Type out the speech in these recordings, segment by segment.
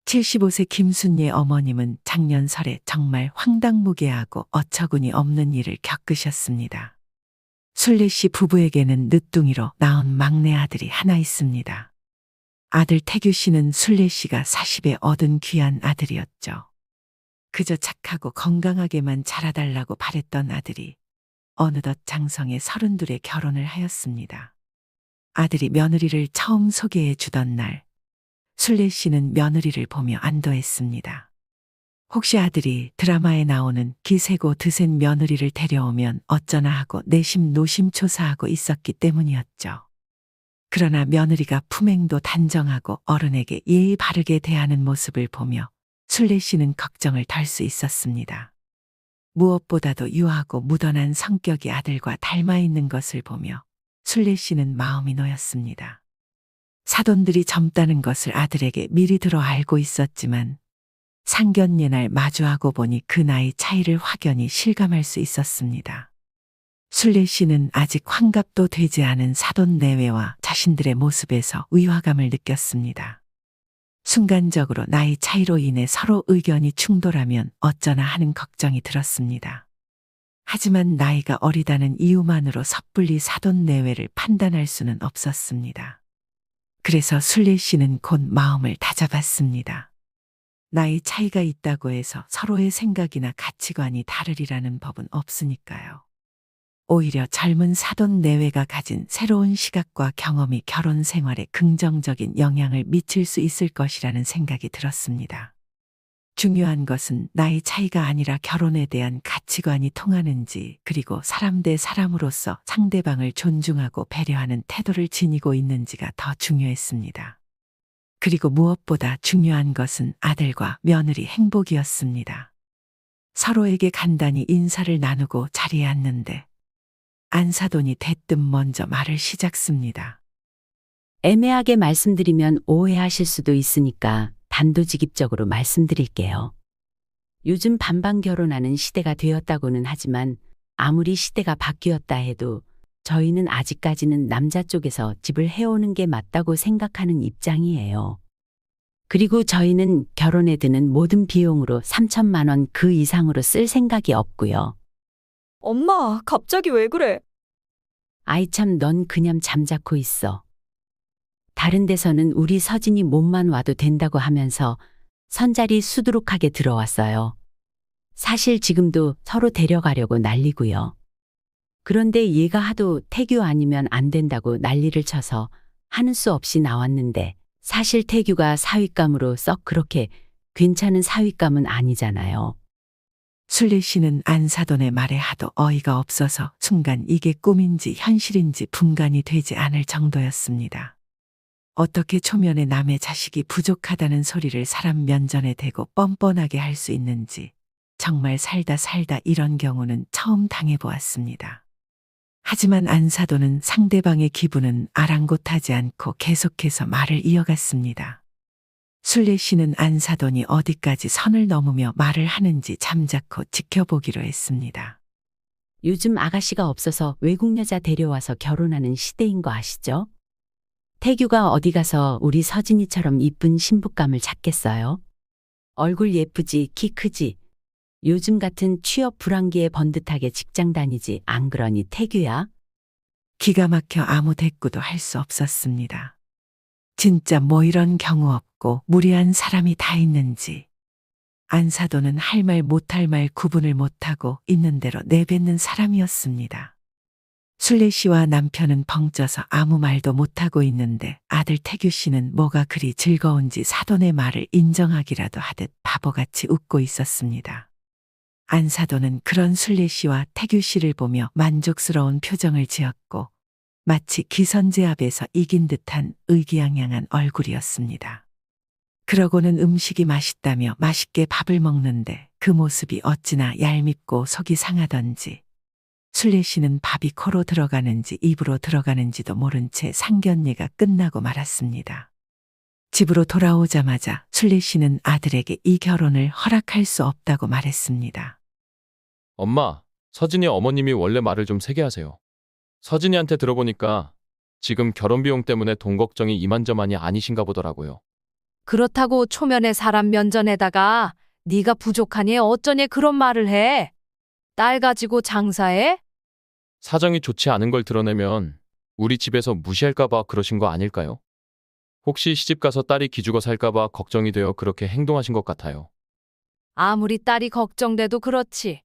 75세 김순예 어머님은 작년 설에 정말 황당무계하고 어처구니 없는 일을 겪으셨습니다. 순례 씨 부부에게는 늦둥이로 낳은 막내 아들이 하나 있습니다. 아들 태규 씨는 순례 씨가 40에 얻은 귀한 아들이었죠. 그저 착하고 건강하게만 자라달라고 바랬던 아들이 어느덧 장성에 32에 결혼을 하였습니다. 아들이 며느리를 처음 소개해 주던 날, 순례 씨는 며느리를 보며 안도했습니다. 혹시 아들이 드라마에 나오는 기세고 드센 며느리를 데려오면 어쩌나 하고 내심 노심초사하고 있었기 때문이었죠. 그러나 며느리가 품행도 단정하고 어른에게 예의 바르게 대하는 모습을 보며 순례 씨는 걱정을 덜 수 있었습니다. 무엇보다도 유하고 무던한 성격이 아들과 닮아 있는 것을 보며 순례 씨는 마음이 놓였습니다. 사돈들이 젊다는 것을 아들에게 미리 들어 알고 있었지만 상견례날 마주하고 보니 그 나이 차이를 확연히 실감할 수 있었습니다. 순례 씨는 아직 환갑도 되지 않은 사돈 내외와 자신들의 모습에서 위화감을 느꼈습니다. 순간적으로 나이 차이로 인해 서로 의견이 충돌하면 어쩌나 하는 걱정이 들었습니다. 하지만 나이가 어리다는 이유만으로 섣불리 사돈 내외를 판단할 수는 없었습니다. 그래서 순례 씨는 곧 마음을 다잡았습니다. 나이 차이가 있다고 해서 서로의 생각이나 가치관이 다르리라는 법은 없으니까요. 오히려 젊은 사돈 내외가 가진 새로운 시각과 경험이 결혼 생활에 긍정적인 영향을 미칠 수 있을 것이라는 생각이 들었습니다. 중요한 것은 나이 차이가 아니라 결혼에 대한 가치관이 통하는지, 그리고 사람 대 사람으로서 상대방을 존중하고 배려하는 태도를 지니고 있는지가 더 중요했습니다. 그리고 무엇보다 중요한 것은 아들과 며느리 행복이었습니다. 서로에게 간단히 인사를 나누고 자리에 앉는데 안사돈이 대뜸 먼저 말을 시작습니다. 애매하게 말씀드리면 오해하실 수도 있으니까 단도직입적으로 말씀드릴게요. 요즘 반반 결혼하는 시대가 되었다고는 하지만 아무리 시대가 바뀌었다 해도 저희는 아직까지는 남자 쪽에서 집을 해오는 게 맞다고 생각하는 입장이에요. 그리고 저희는 결혼에 드는 모든 비용으로 3천만 원 그 이상으로 쓸 생각이 없고요. 엄마, 갑자기 왜 그래? 아이 참 넌 그냥 잠자코 있어. 다른 데서는 우리 서진이 몸만 와도 된다고 하면서 선자리 수두룩하게 들어왔어요. 사실 지금도 서로 데려가려고 난리고요. 그런데 얘가 하도 태규 아니면 안 된다고 난리를 쳐서 하는 수 없이 나왔는데 사실 태규가 사윗감으로 썩 그렇게 괜찮은 사윗감은 아니잖아요. 순례 씨는 안사돈의 말에 하도 어이가 없어서 순간 이게 꿈인지 현실인지 분간이 되지 않을 정도였습니다. 어떻게 초면에 남의 자식이 부족하다는 소리를 사람 면전에 대고 뻔뻔하게 할 수 있는지 정말 살다 이런 경우는 처음 당해보았습니다. 하지만 안사돈은 상대방의 기분은 아랑곳하지 않고 계속해서 말을 이어갔습니다. 순례 씨는 안사돈이 어디까지 선을 넘으며 말을 하는지 잠자코 지켜보기로 했습니다. 요즘 아가씨가 없어서 외국 여자 데려와서 결혼하는 시대인 거 아시죠? 태규가 어디 가서 우리 서진이처럼 이쁜 신부감을 찾겠어요? 얼굴 예쁘지, 키 크지. 요즘 같은 취업 불황기에 번듯하게 직장 다니지 안 그러니 태규야? 기가 막혀 아무 대꾸도 할 수 없었습니다. 진짜 뭐 이런 경우 없고 무리한 사람이 다 있는지. 안사돈은 할 말 못할 말 구분을 못하고 있는 대로 내뱉는 사람이었습니다. 순례 씨와 남편은 벙쪄서 아무 말도 못하고 있는데 아들 태규 씨는 뭐가 그리 즐거운지 사돈의 말을 인정하기라도 하듯 바보같이 웃고 있었습니다. 안사돈은 그런 순례 씨와 태규 씨를 보며 만족스러운 표정을 지었고 마치 기선제압에서 이긴 듯한 의기양양한 얼굴이었습니다. 그러고는 음식이 맛있다며 맛있게 밥을 먹는데 그 모습이 어찌나 얄밉고 속이 상하던지 순례 씨는 밥이 코로 들어가는지 입으로 들어가는지도 모른 채 상견례가 끝나고 말았습니다. 집으로 돌아오자마자 순례 씨는 아들에게 이 결혼을 허락할 수 없다고 말했습니다. 엄마, 서진이 어머님이 원래 말을 좀 세게 하세요. 서진이한테 들어보니까 지금 결혼 비용 때문에 돈 걱정이 이만저만이 아니신가 보더라고요. 그렇다고 초면에 사람 면전에다가 네가 부족하니 어쩌니 그런 말을 해? 딸 가지고 장사해? 사정이 좋지 않은 걸 드러내면 우리 집에서 무시할까봐 그러신 거 아닐까요? 혹시 시집 가서 딸이 기죽어 살까봐 걱정이 되어 그렇게 행동하신 것 같아요. 아무리 딸이 걱정돼도 그렇지.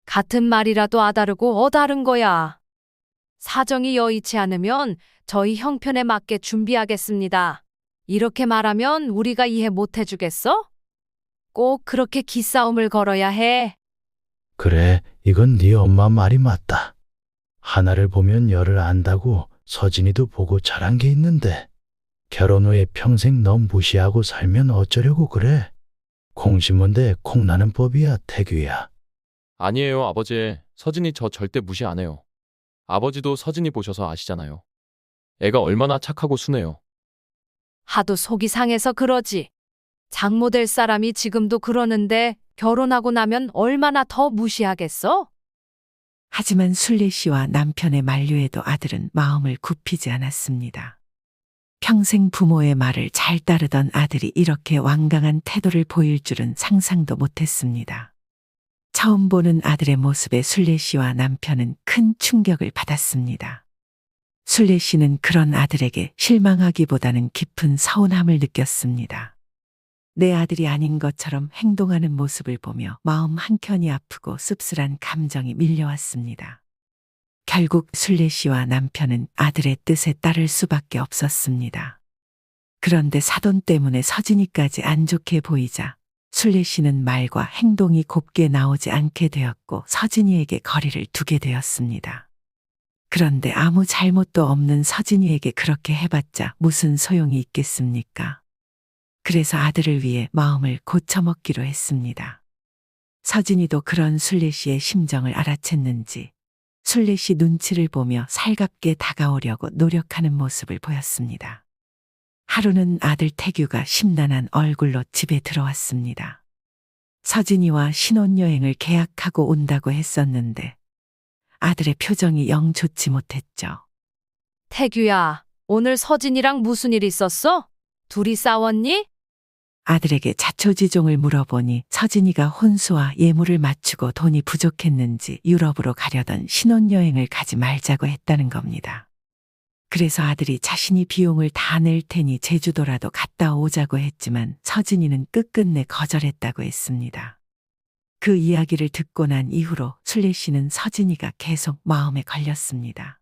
같은 말이라도 아다르고 어다른 거야. 사정이 여의치 않으면 저희 형편에 맞게 준비하겠습니다. 이렇게 말하면 우리가 이해 못 해주겠어? 꼭 그렇게 기싸움을 걸어야 해. 그래, 이건 네 엄마 말이 맞다. 하나를 보면 열을 안다고 서진이도 보고 자란 게 있는데 결혼 후에 평생 너 무시하고 살면 어쩌려고 그래? 콩 심은데 콩 나는 법이야, 태규야. 아니에요, 아버지. 서진이 저 절대 무시 안 해요. 아버지도 서진이 보셔서 아시잖아요. 애가 얼마나 착하고 순해요. 하도 속이 상해서 그러지. 장모 될 사람이 지금도 그러는데 결혼하고 나면 얼마나 더 무시하겠어? 하지만 순례 씨와 남편의 만류에도 아들은 마음을 굽히지 않았습니다. 평생 부모의 말을 잘 따르던 아들이 이렇게 완강한 태도를 보일 줄은 상상도 못했습니다. 처음 보는 아들의 모습에 순례 씨와 남편은 큰 충격을 받았습니다. 순례 씨는 그런 아들에게 실망하기보다는 깊은 서운함을 느꼈습니다. 내 아들이 아닌 것처럼 행동하는 모습을 보며 마음 한켠이 아프고 씁쓸한 감정이 밀려왔습니다. 결국 순례 씨와 남편은 아들의 뜻에 따를 수밖에 없었습니다. 그런데 사돈 때문에 서진이까지 안 좋게 보이자 순례 씨는 말과 행동이 곱게 나오지 않게 되었고 서진이에게 거리를 두게 되었습니다. 그런데 아무 잘못도 없는 서진이에게 그렇게 해봤자 무슨 소용이 있겠습니까? 그래서 아들을 위해 마음을 고쳐먹기로 했습니다. 서진이도 그런 순례 씨의 심정을 알아챘는지 순례 씨 눈치를 보며 살갑게 다가오려고 노력하는 모습을 보였습니다. 하루는 아들 태규가 심란한 얼굴로 집에 들어왔습니다. 서진이와 신혼여행을 계약하고 온다고 했었는데 아들의 표정이 영 좋지 못했죠. 태규야, 오늘 서진이랑 무슨 일 있었어? 둘이 싸웠니? 아들에게 자초지종을 물어보니 서진이가 혼수와 예물을 맞추고 돈이 부족했는지 유럽으로 가려던 신혼여행을 가지 말자고 했다는 겁니다. 그래서 아들이 자신이 비용을 다 낼 테니 제주도라도 갔다 오자고 했지만 서진이는 끝끝내 거절했다고 했습니다. 그 이야기를 듣고 난 이후로 순례 씨는 서진이가 계속 마음에 걸렸습니다.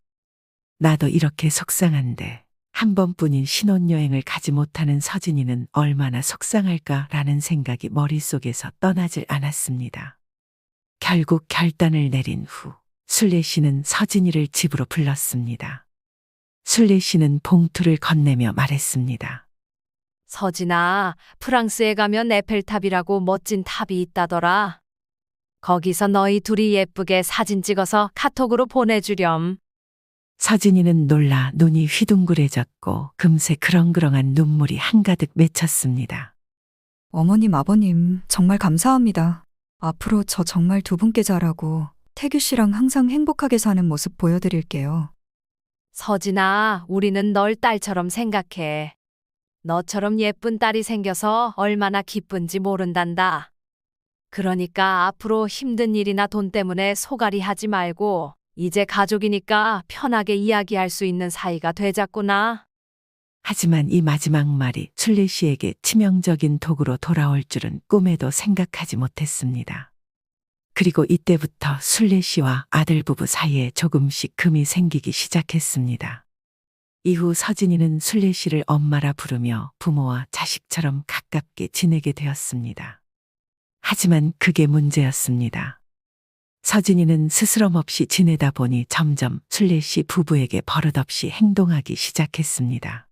나도 이렇게 속상한데 한 번뿐인 신혼여행을 가지 못하는 서진이는 얼마나 속상할까라는 생각이 머릿속에서 떠나질 않았습니다. 결국 결단을 내린 후 순례 씨는 서진이를 집으로 불렀습니다. 순례 씨는 봉투를 건네며 말했습니다. 서진아, 프랑스에 가면 에펠탑이라고 멋진 탑이 있다더라. 거기서 너희 둘이 예쁘게 사진 찍어서 카톡으로 보내주렴. 서진이는 놀라 눈이 휘둥그레졌고 금세 그렁그렁한 눈물이 한가득 맺혔습니다. 어머님, 아버님, 정말 감사합니다. 앞으로 저 정말 두 분께 잘하고 태규 씨랑 항상 행복하게 사는 모습 보여드릴게요. 서진아, 우리는 널 딸처럼 생각해. 너처럼 예쁜 딸이 생겨서 얼마나 기쁜지 모른단다. 그러니까 앞으로 힘든 일이나 돈 때문에 소갈이 하지 말고 이제 가족이니까 편하게 이야기할 수 있는 사이가 되자꾸나. 하지만 이 마지막 말이 순례 씨에게 치명적인 독으로 돌아올 줄은 꿈에도 생각하지 못했습니다. 그리고 이때부터 순례 씨와 아들 부부 사이에 조금씩 금이 생기기 시작했습니다. 이후 서진이는 순례 씨를 엄마라 부르며 부모와 자식처럼 가깝게 지내게 되었습니다. 하지만 그게 문제였습니다. 서진이는 스스럼 없이 지내다 보니 점점 순례 씨 부부에게 버릇없이 행동하기 시작했습니다.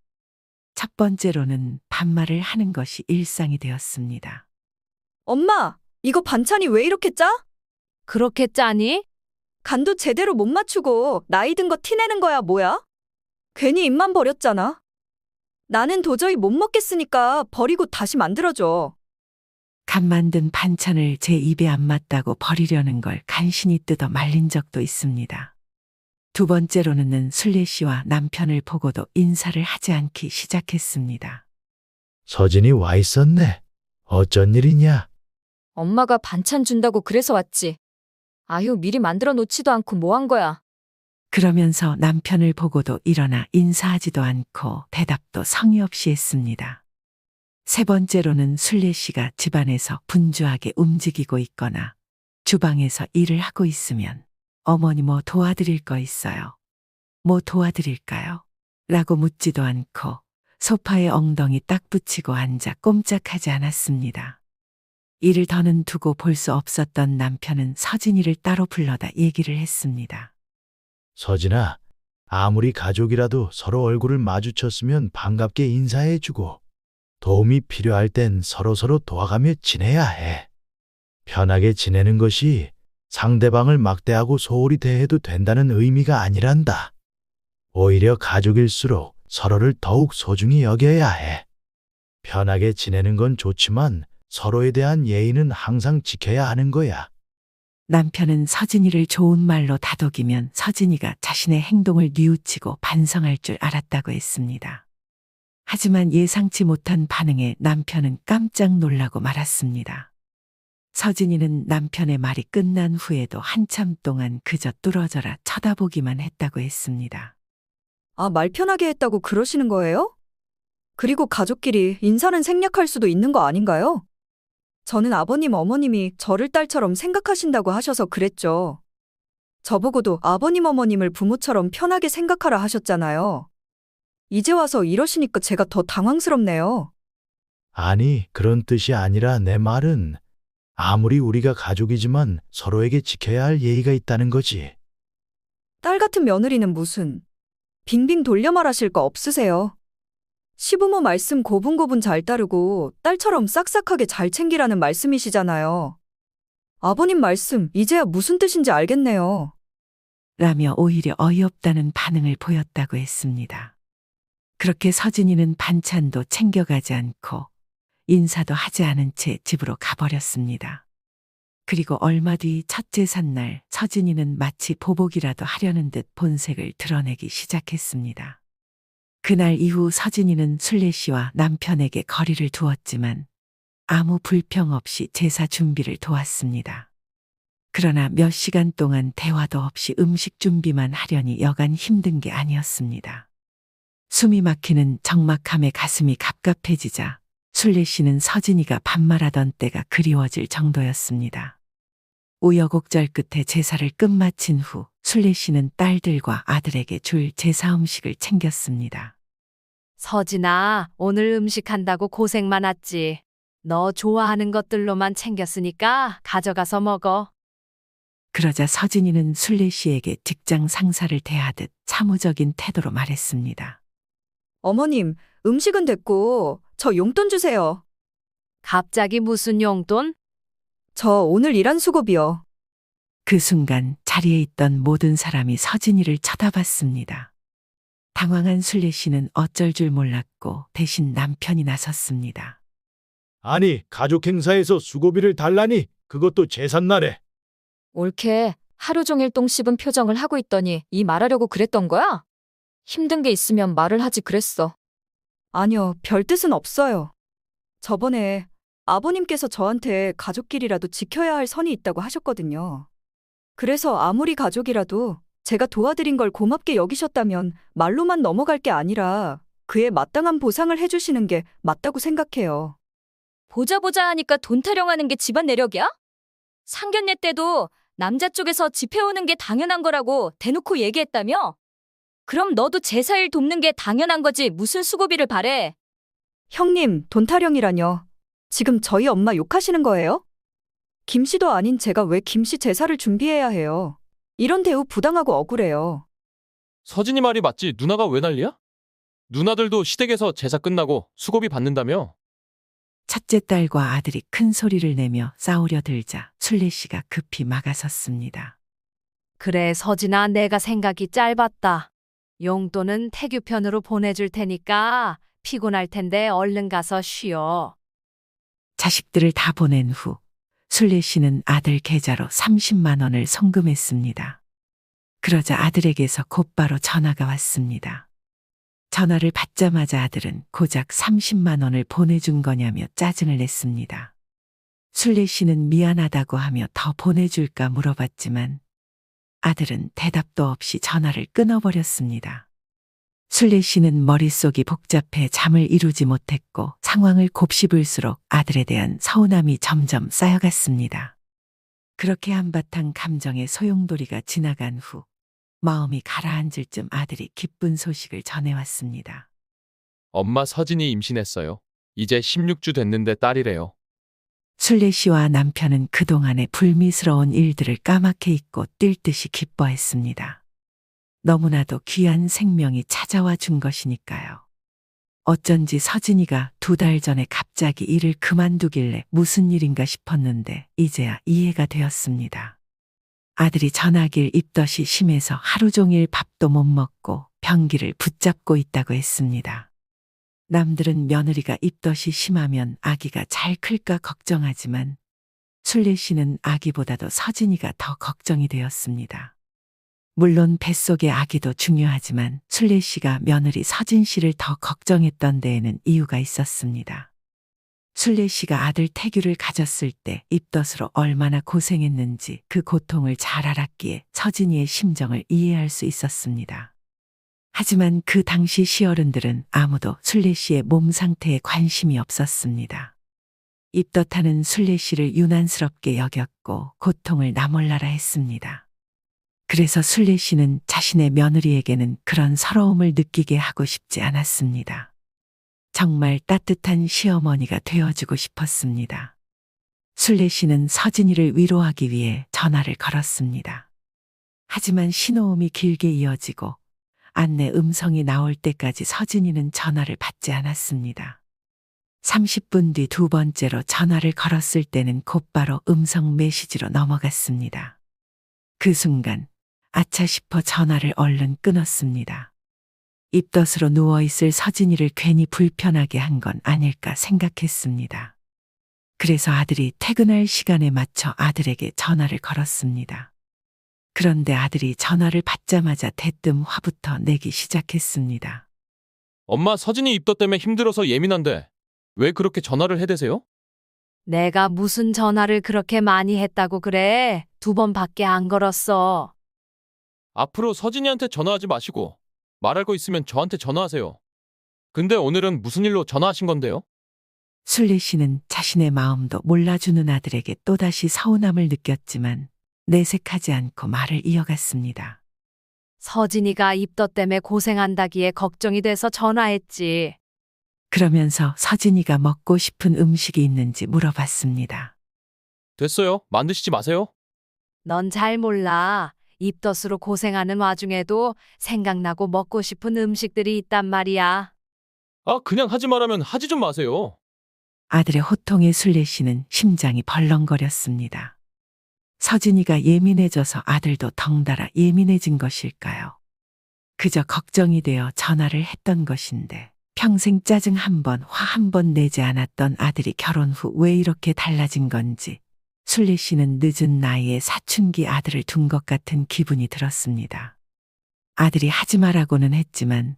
첫 번째로는 반말을 하는 것이 일상이 되었습니다. 엄마, 이거 반찬이 왜 이렇게 짜? 그렇게 짜니? 간도 제대로 못 맞추고 나이 든 거 티내는 거야, 뭐야? 괜히 입만 버렸잖아. 나는 도저히 못 먹겠으니까 버리고 다시 만들어줘. 간 만든 반찬을 제 입에 안 맞다고 버리려는 걸 간신히 뜯어 말린 적도 있습니다. 두 번째로는 순례 씨와 남편을 보고도 인사를 하지 않기 시작했습니다. 서진이 와 있었네. 어쩐 일이냐? 엄마가 반찬 준다고 그래서 왔지. 아휴, 미리 만들어 놓지도 않고 뭐 한 거야? 그러면서 남편을 보고도 일어나 인사하지도 않고 대답도 성의 없이 했습니다. 세 번째로는 순례 씨가 집안에서 분주하게 움직이고 있거나 주방에서 일을 하고 있으면 어머니 뭐 도와드릴 거 있어요? 뭐 도와드릴까요? 라고 묻지도 않고 소파에 엉덩이 딱 붙이고 앉아 꼼짝하지 않았습니다. 이를 더는 두고 볼 수 없었던 남편은 서진이를 따로 불러다 얘기를 했습니다. 서진아, 아무리 가족이라도 서로 얼굴을 마주쳤으면 반갑게 인사해주고 도움이 필요할 땐 서로서로 도와가며 지내야 해. 편하게 지내는 것이 상대방을 막대하고 소홀히 대해도 된다는 의미가 아니란다. 오히려 가족일수록 서로를 더욱 소중히 여겨야 해. 편하게 지내는 건 좋지만 서로에 대한 예의는 항상 지켜야 하는 거야. 남편은 서진이를 좋은 말로 다독이면 서진이가 자신의 행동을 뉘우치고 반성할 줄 알았다고 했습니다. 하지만 예상치 못한 반응에 남편은 깜짝 놀라고 말았습니다. 서진이는 남편의 말이 끝난 후에도 한참 동안 그저 뚫어져라 쳐다보기만 했다고 했습니다. 아, 말 편하게 했다고 그러시는 거예요? 그리고 가족끼리 인사는 생략할 수도 있는 거 아닌가요? 저는 아버님, 어머님이 저를 딸처럼 생각하신다고 하셔서 그랬죠. 저보고도 아버님, 어머님을 부모처럼 편하게 생각하라 하셨잖아요. 이제 와서 이러시니까 제가 더 당황스럽네요. 아니, 그런 뜻이 아니라 내 말은 아무리 우리가 가족이지만 서로에게 지켜야 할 예의가 있다는 거지. 딸 같은 며느리는 무슨 빙빙 돌려 말하실 거 없으세요? 시부모 말씀 고분고분 잘 따르고 딸처럼 싹싹하게 잘 챙기라는 말씀이시잖아요. 아버님 말씀 이제야 무슨 뜻인지 알겠네요. 라며 오히려 어이없다는 반응을 보였다고 했습니다. 그렇게 서진이는 반찬도 챙겨가지 않고 인사도 하지 않은 채 집으로 가버렸습니다. 그리고 얼마 뒤 첫째 산날 서진이는 마치 보복이라도 하려는 듯 본색을 드러내기 시작했습니다. 그날 이후 서진이는 순례 씨와 남편에게 거리를 두었지만 아무 불평 없이 제사 준비를 도왔습니다. 그러나 몇 시간 동안 대화도 없이 음식 준비만 하려니 여간 힘든 게 아니었습니다. 숨이 막히는 적막함에 가슴이 갑갑해지자 순례 씨는 서진이가 반말하던 때가 그리워질 정도였습니다. 우여곡절 끝에 제사를 끝마친 후 순례 씨는 딸들과 아들에게 줄 제사 음식을 챙겼습니다. 서진아, 오늘 음식 한다고 고생 많았지. 너 좋아하는 것들로만 챙겼으니까 가져가서 먹어. 그러자 서진이는 순례 씨에게 직장 상사를 대하듯 사무적인 태도로 말했습니다. 어머님, 음식은 됐고 저 용돈 주세요. 갑자기 무슨 용돈? 저 오늘 일한 수고비요. 그 순간 자리에 있던 모든 사람이 서진이를 쳐다봤습니다. 당황한 순례 씨는 어쩔 줄 몰랐고 대신 남편이 나섰습니다. 아니, 가족 행사에서 수고비를 달라니 그것도 제삿날에. 옳게 하루 종일 똥 씹은 표정을 하고 있더니 이 말하려고 그랬던 거야? 힘든 게 있으면 말을 하지 그랬어. 아니요, 별 뜻은 없어요. 저번에 아버님께서 저한테 가족끼리라도 지켜야 할 선이 있다고 하셨거든요. 그래서 아무리 가족이라도 제가 도와드린 걸 고맙게 여기셨다면 말로만 넘어갈 게 아니라 그에 마땅한 보상을 해주시는 게 맞다고 생각해요. 보자 하니까 돈 타령하는 게 집안 내력이야? 상견례 때도 남자 쪽에서 집해오는 게 당연한 거라고 대놓고 얘기했다며? 그럼 너도 제사일 돕는 게 당연한 거지 무슨 수고비를 바래? 형님, 돈 타령이라뇨. 지금 저희 엄마 욕하시는 거예요? 김씨도 아닌 제가 왜 김씨 제사를 준비해야 해요? 이런 대우 부당하고 억울해요. 서진이 말이 맞지. 누나가 왜 난리야? 누나들도 시댁에서 제사 끝나고 수고비 받는다며? 첫째 딸과 아들이 큰 소리를 내며 싸우려 들자 순례 씨가 급히 막아섰습니다. 그래, 서진아, 내가 생각이 짧았다. 용돈은 태규편으로 보내줄 테니까 피곤할 텐데 얼른 가서 쉬어. 자식들을 다 보낸 후 순례 씨는 아들 계좌로 30만 원을 송금했습니다. 그러자 아들에게서 곧바로 전화가 왔습니다. 전화를 받자마자 아들은 고작 30만 원을 보내준 거냐며 짜증을 냈습니다. 순례 씨는 미안하다고 하며 더 보내줄까 물어봤지만 아들은 대답도 없이 전화를 끊어버렸습니다. 순례 씨는 머릿속이 복잡해 잠을 이루지 못했고 상황을 곱씹을수록 아들에 대한 서운함이 점점 쌓여갔습니다. 그렇게 한바탕 감정의 소용돌이가 지나간 후 마음이 가라앉을 쯤 아들이 기쁜 소식을 전해왔습니다. 엄마 서진이 임신했어요. 이제 16주 됐는데 딸이래요. 순례 씨와 남편은 그동안의 불미스러운 일들을 까맣게 잊고 뛸 듯이 기뻐했습니다. 너무나도 귀한 생명이 찾아와 준 것이니까요. 어쩐지 서진이가 2달 전에 갑자기 일을 그만두길래 무슨 일인가 싶었는데 이제야 이해가 되었습니다. 아들이 전화길 입덧이 심해서 하루 종일 밥도 못 먹고 변기를 붙잡고 있다고 했습니다. 남들은 며느리가 입덧이 심하면 아기가 잘 클까 걱정하지만 순례 씨는 아기보다도 서진이가 더 걱정이 되었습니다. 물론 뱃속의 아기도 중요하지만 순례 씨가 며느리 서진 씨를 더 걱정했던 데에는 이유가 있었습니다. 순례 씨가 아들 태규를 가졌을 때 입덧으로 얼마나 고생했는지 그 고통을 잘 알았기에 서진이의 심정을 이해할 수 있었습니다. 하지만 그 당시 시어른들은 아무도 순례 씨의 몸 상태에 관심이 없었습니다. 입덧하는 순례 씨를 유난스럽게 여겼고 고통을 나몰라라 했습니다. 그래서 순례 씨는 자신의 며느리에게는 그런 서러움을 느끼게 하고 싶지 않았습니다. 정말 따뜻한 시어머니가 되어주고 싶었습니다. 순례 씨는 서진이를 위로하기 위해 전화를 걸었습니다. 하지만 신호음이 길게 이어지고 안내 음성이 나올 때까지 서진이는 전화를 받지 않았습니다. 30분 뒤 2번째로 전화를 걸었을 때는 곧바로 음성 메시지로 넘어갔습니다. 그 순간 아차 싶어 전화를 얼른 끊었습니다. 입덧으로 누워있을 서진이를 괜히 불편하게 한 건 아닐까 생각했습니다. 그래서 아들이 퇴근할 시간에 맞춰 아들에게 전화를 걸었습니다. 그런데 아들이 전화를 받자마자 대뜸 화부터 내기 시작했습니다. 엄마 서진이 입덧 때문에 힘들어서 예민한데 왜 그렇게 전화를 해대세요? 내가 무슨 전화를 그렇게 많이 했다고 그래? 2번밖에 안 걸었어. 앞으로 서진이한테 전화하지 마시고 말할 거 있으면 저한테 전화하세요. 근데 오늘은 무슨 일로 전화하신 건데요? 순례 씨는 자신의 마음도 몰라주는 아들에게 또다시 서운함을 느꼈지만 내색하지 않고 말을 이어갔습니다. 서진이가 입덧 때문에 고생한다기에 걱정이 돼서 전화했지. 그러면서 서진이가 먹고 싶은 음식이 있는지 물어봤습니다. 됐어요. 만드시지 마세요. 넌 잘 몰라. 입덧으로 고생하는 와중에도 생각나고 먹고 싶은 음식들이 있단 말이야. 아, 그냥 하지 말라면 하지 좀 마세요. 아들의 호통에 순례 씨는 심장이 벌렁거렸습니다. 서진이가 예민해져서 아들도 덩달아 예민해진 것일까요? 그저 걱정이 되어 전화를 했던 것인데 평생 짜증 한 번, 화 한 번 내지 않았던 아들이 결혼 후 왜 이렇게 달라진 건지 순례 씨는 늦은 나이에 사춘기 아들을 둔 것 같은 기분이 들었습니다. 아들이 하지 말라고는 했지만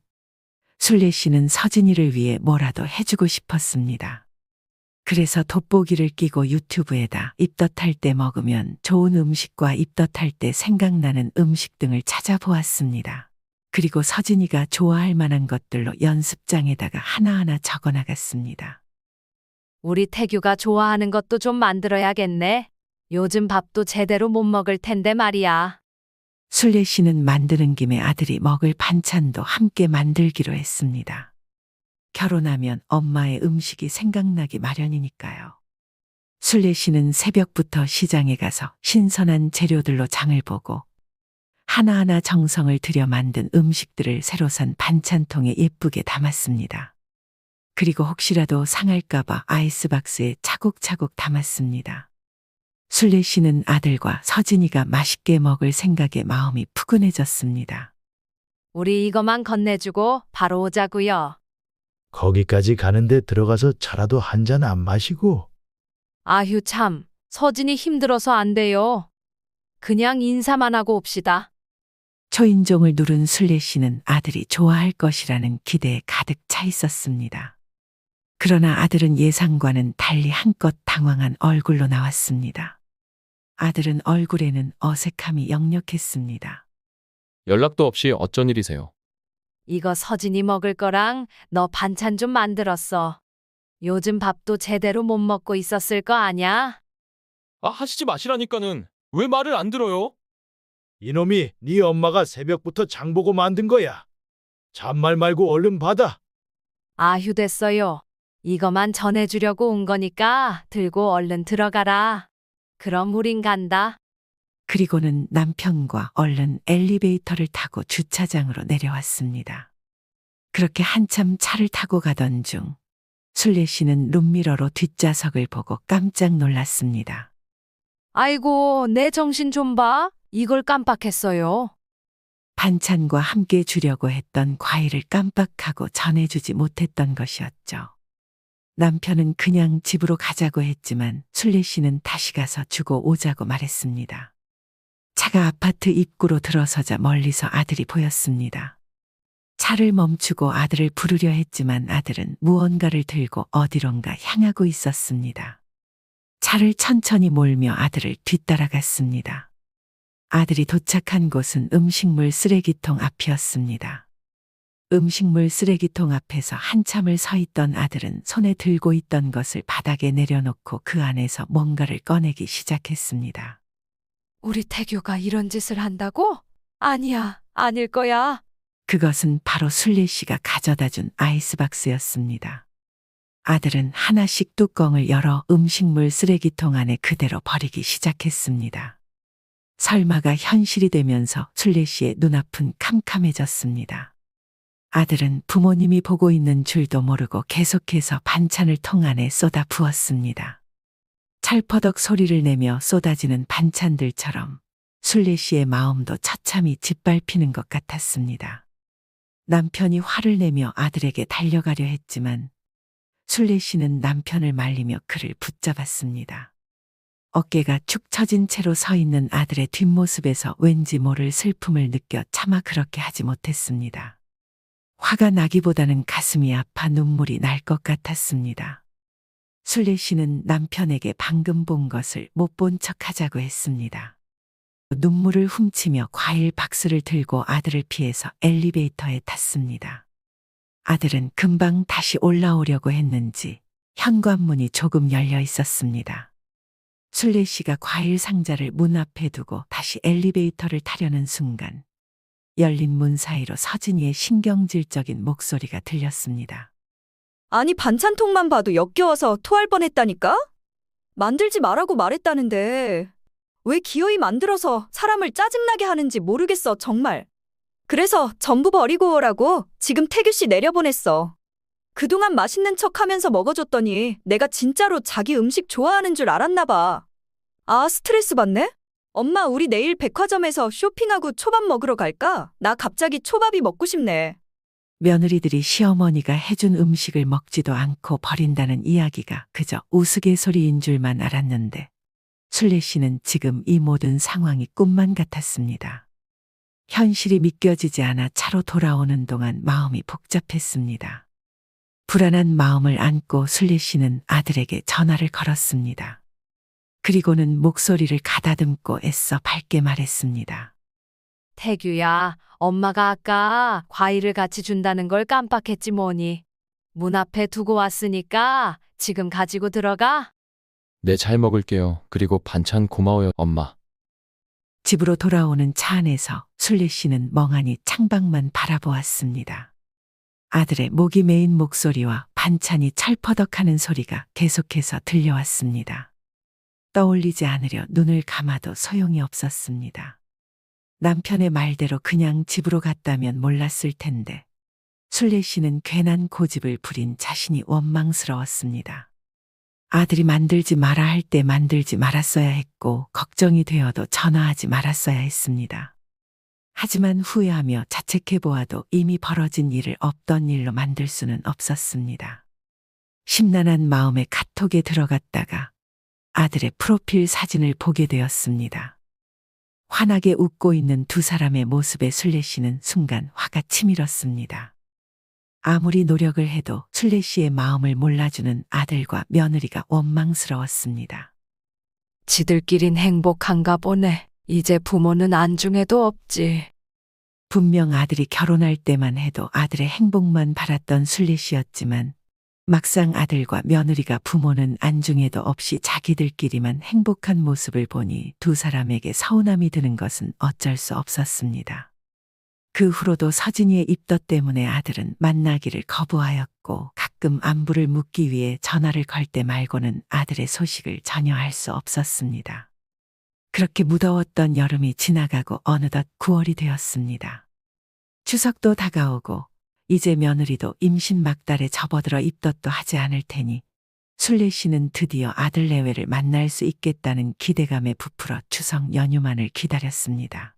순례 씨는 서진이를 위해 뭐라도 해주고 싶었습니다. 그래서 돋보기를 끼고 유튜브에다 입덧할 때 먹으면 좋은 음식과 입덧할 때 생각나는 음식 등을 찾아보았습니다. 그리고 서진이가 좋아할 만한 것들로 연습장에다가 하나하나 적어나갔습니다. 우리 태규가 좋아하는 것도 좀 만들어야겠네. 요즘 밥도 제대로 못 먹을 텐데 말이야. 순례 씨는 만드는 김에 아들이 먹을 반찬도 함께 만들기로 했습니다. 결혼하면 엄마의 음식이 생각나기 마련이니까요. 순례 씨는 새벽부터 시장에 가서 신선한 재료들로 장을 보고 하나하나 정성을 들여 만든 음식들을 새로 산 반찬통에 예쁘게 담았습니다. 그리고 혹시라도 상할까봐 아이스박스에 차곡차곡 담았습니다. 순례 씨는 아들과 서진이가 맛있게 먹을 생각에 마음이 푸근해졌습니다. 우리 이거만 건네주고 바로 오자고요. 거기까지 가는데 들어가서 차라도 한 잔 안 마시고. 아휴 참, 서진이 힘들어서 안 돼요. 그냥 인사만 하고 옵시다. 초인종을 누른 순례 씨는 아들이 좋아할 것이라는 기대에 가득 차 있었습니다. 그러나 아들은 예상과는 달리 한껏 당황한 얼굴로 나왔습니다. 아들은 얼굴에는 어색함이 역력했습니다. 연락도 없이 어쩐 일이세요? 이거 서진이 먹을 거랑 너 반찬 좀 만들었어. 요즘 밥도 제대로 못 먹고 있었을 거 아냐? 아, 하시지 마시라니까는. 왜 말을 안 들어요? 이놈이 네 엄마가 새벽부터 장보고 만든 거야. 잔말 말고 얼른 받아. 아휴 됐어요. 이거만 전해주려고 온 거니까 들고 얼른 들어가라. 그럼 우린 간다. 그리고는 남편과 얼른 엘리베이터를 타고 주차장으로 내려왔습니다. 그렇게 한참 차를 타고 가던 중 순례 씨는 룸미러로 뒷좌석을 보고 깜짝 놀랐습니다. 아이고 내 정신 좀 봐. 이걸 깜빡했어요. 반찬과 함께 주려고 했던 과일을 깜빡하고 전해주지 못했던 것이었죠. 남편은 그냥 집으로 가자고 했지만 순례 씨는 다시 가서 주고 오자고 말했습니다. 차가 아파트 입구로 들어서자 멀리서 아들이 보였습니다. 차를 멈추고 아들을 부르려 했지만 아들은 무언가를 들고 어디론가 향하고 있었습니다. 차를 천천히 몰며 아들을 뒤따라갔습니다. 아들이 도착한 곳은 음식물 쓰레기통 앞이었습니다. 음식물 쓰레기통 앞에서 한참을 서 있던 아들은 손에 들고 있던 것을 바닥에 내려놓고 그 안에서 뭔가를 꺼내기 시작했습니다. 우리 태규가 이런 짓을 한다고? 아니야, 아닐 거야. 그것은 바로 순례 씨가 가져다 준 아이스박스였습니다. 아들은 하나씩 뚜껑을 열어 음식물 쓰레기통 안에 그대로 버리기 시작했습니다. 설마가 현실이 되면서 순례 씨의 눈앞은 캄캄해졌습니다. 아들은 부모님이 보고 있는 줄도 모르고 계속해서 반찬을 통 안에 쏟아 부었습니다. 찰퍼덕 소리를 내며 쏟아지는 반찬들처럼 순례 씨의 마음도 처참히 짓밟히는 것 같았습니다. 남편이 화를 내며 아들에게 달려가려 했지만 순례 씨는 남편을 말리며 그를 붙잡았습니다. 어깨가 축 처진 채로 서 있는 아들의 뒷모습에서 왠지 모를 슬픔을 느껴 차마 그렇게 하지 못했습니다. 화가 나기보다는 가슴이 아파 눈물이 날 것 같았습니다. 순례 씨는 남편에게 방금 본 것을 못 본 척 하자고 했습니다. 눈물을 훔치며 과일 박스를 들고 아들을 피해서 엘리베이터에 탔습니다. 아들은 금방 다시 올라오려고 했는지 현관문이 조금 열려 있었습니다. 순례 씨가 과일 상자를 문 앞에 두고 다시 엘리베이터를 타려는 순간 열린 문 사이로 서진이의 신경질적인 목소리가 들렸습니다. 아니 반찬통만 봐도 역겨워서 토할 뻔했다니까? 만들지 말라고 말했다는데 왜 기어이 만들어서 사람을 짜증나게 하는지 모르겠어 정말. 그래서 전부 버리고 오라고 지금 태규 씨 내려보냈어. 그동안 맛있는 척하면서 먹어줬더니 내가 진짜로 자기 음식 좋아하는 줄 알았나 봐. 아 스트레스 받네? 엄마 우리 내일 백화점에서 쇼핑하고 초밥 먹으러 갈까? 나 갑자기 초밥이 먹고 싶네. 며느리들이 시어머니가 해준 음식을 먹지도 않고 버린다는 이야기가 그저 우스갯소리인 줄만 알았는데 순례 씨는 지금 이 모든 상황이 꿈만 같았습니다. 현실이 믿겨지지 않아 차로 돌아오는 동안 마음이 복잡했습니다. 불안한 마음을 안고 순례 씨는 아들에게 전화를 걸었습니다. 그리고는 목소리를 가다듬고 애써 밝게 말했습니다. 태규야, 엄마가 아까 과일을 같이 준다는 걸 깜빡했지 뭐니. 문 앞에 두고 왔으니까 지금 가지고 들어가. 네, 잘 먹을게요. 그리고 반찬 고마워요, 엄마. 집으로 돌아오는 차 안에서 순례 씨는 멍하니 창밖만 바라보았습니다. 아들의 목이 메인 목소리와 반찬이 찰퍼덕하는 소리가 계속해서 들려왔습니다. 떠올리지 않으려 눈을 감아도 소용이 없었습니다. 남편의 말대로 그냥 집으로 갔다면 몰랐을 텐데 순례 씨는 괜한 고집을 부린 자신이 원망스러웠습니다. 아들이 만들지 마라 할 때 만들지 말았어야 했고 걱정이 되어도 전화하지 말았어야 했습니다. 하지만 후회하며 자책해보아도 이미 벌어진 일을 없던 일로 만들 수는 없었습니다. 심란한 마음에 카톡에 들어갔다가 아들의 프로필 사진을 보게 되었습니다. 환하게 웃고 있는 두 사람의 모습에 순례 씨는 순간 화가 치밀었습니다. 아무리 노력을 해도 순례 씨의 마음을 몰라주는 아들과 며느리가 원망스러웠습니다. 지들끼린 행복한가 보네. 이제 부모는 안중에도 없지. 분명 아들이 결혼할 때만 해도 아들의 행복만 바랐던 순례 씨였지만 막상 아들과 며느리가 부모는 안중에도 없이 자기들끼리만 행복한 모습을 보니 두 사람에게 서운함이 드는 것은 어쩔 수 없었습니다. 그 후로도 서진이의 입덧 때문에 아들은 만나기를 거부하였고 가끔 안부를 묻기 위해 전화를 걸 때 말고는 아들의 소식을 전혀 알 수 없었습니다. 그렇게 무더웠던 여름이 지나가고 어느덧 9월이 되었습니다. 추석도 다가오고 이제 며느리도 임신 막달에 접어들어 입덧도 하지 않을 테니 순례 씨는 드디어 아들 내외를 만날 수 있겠다는 기대감에 부풀어 추석 연휴만을 기다렸습니다.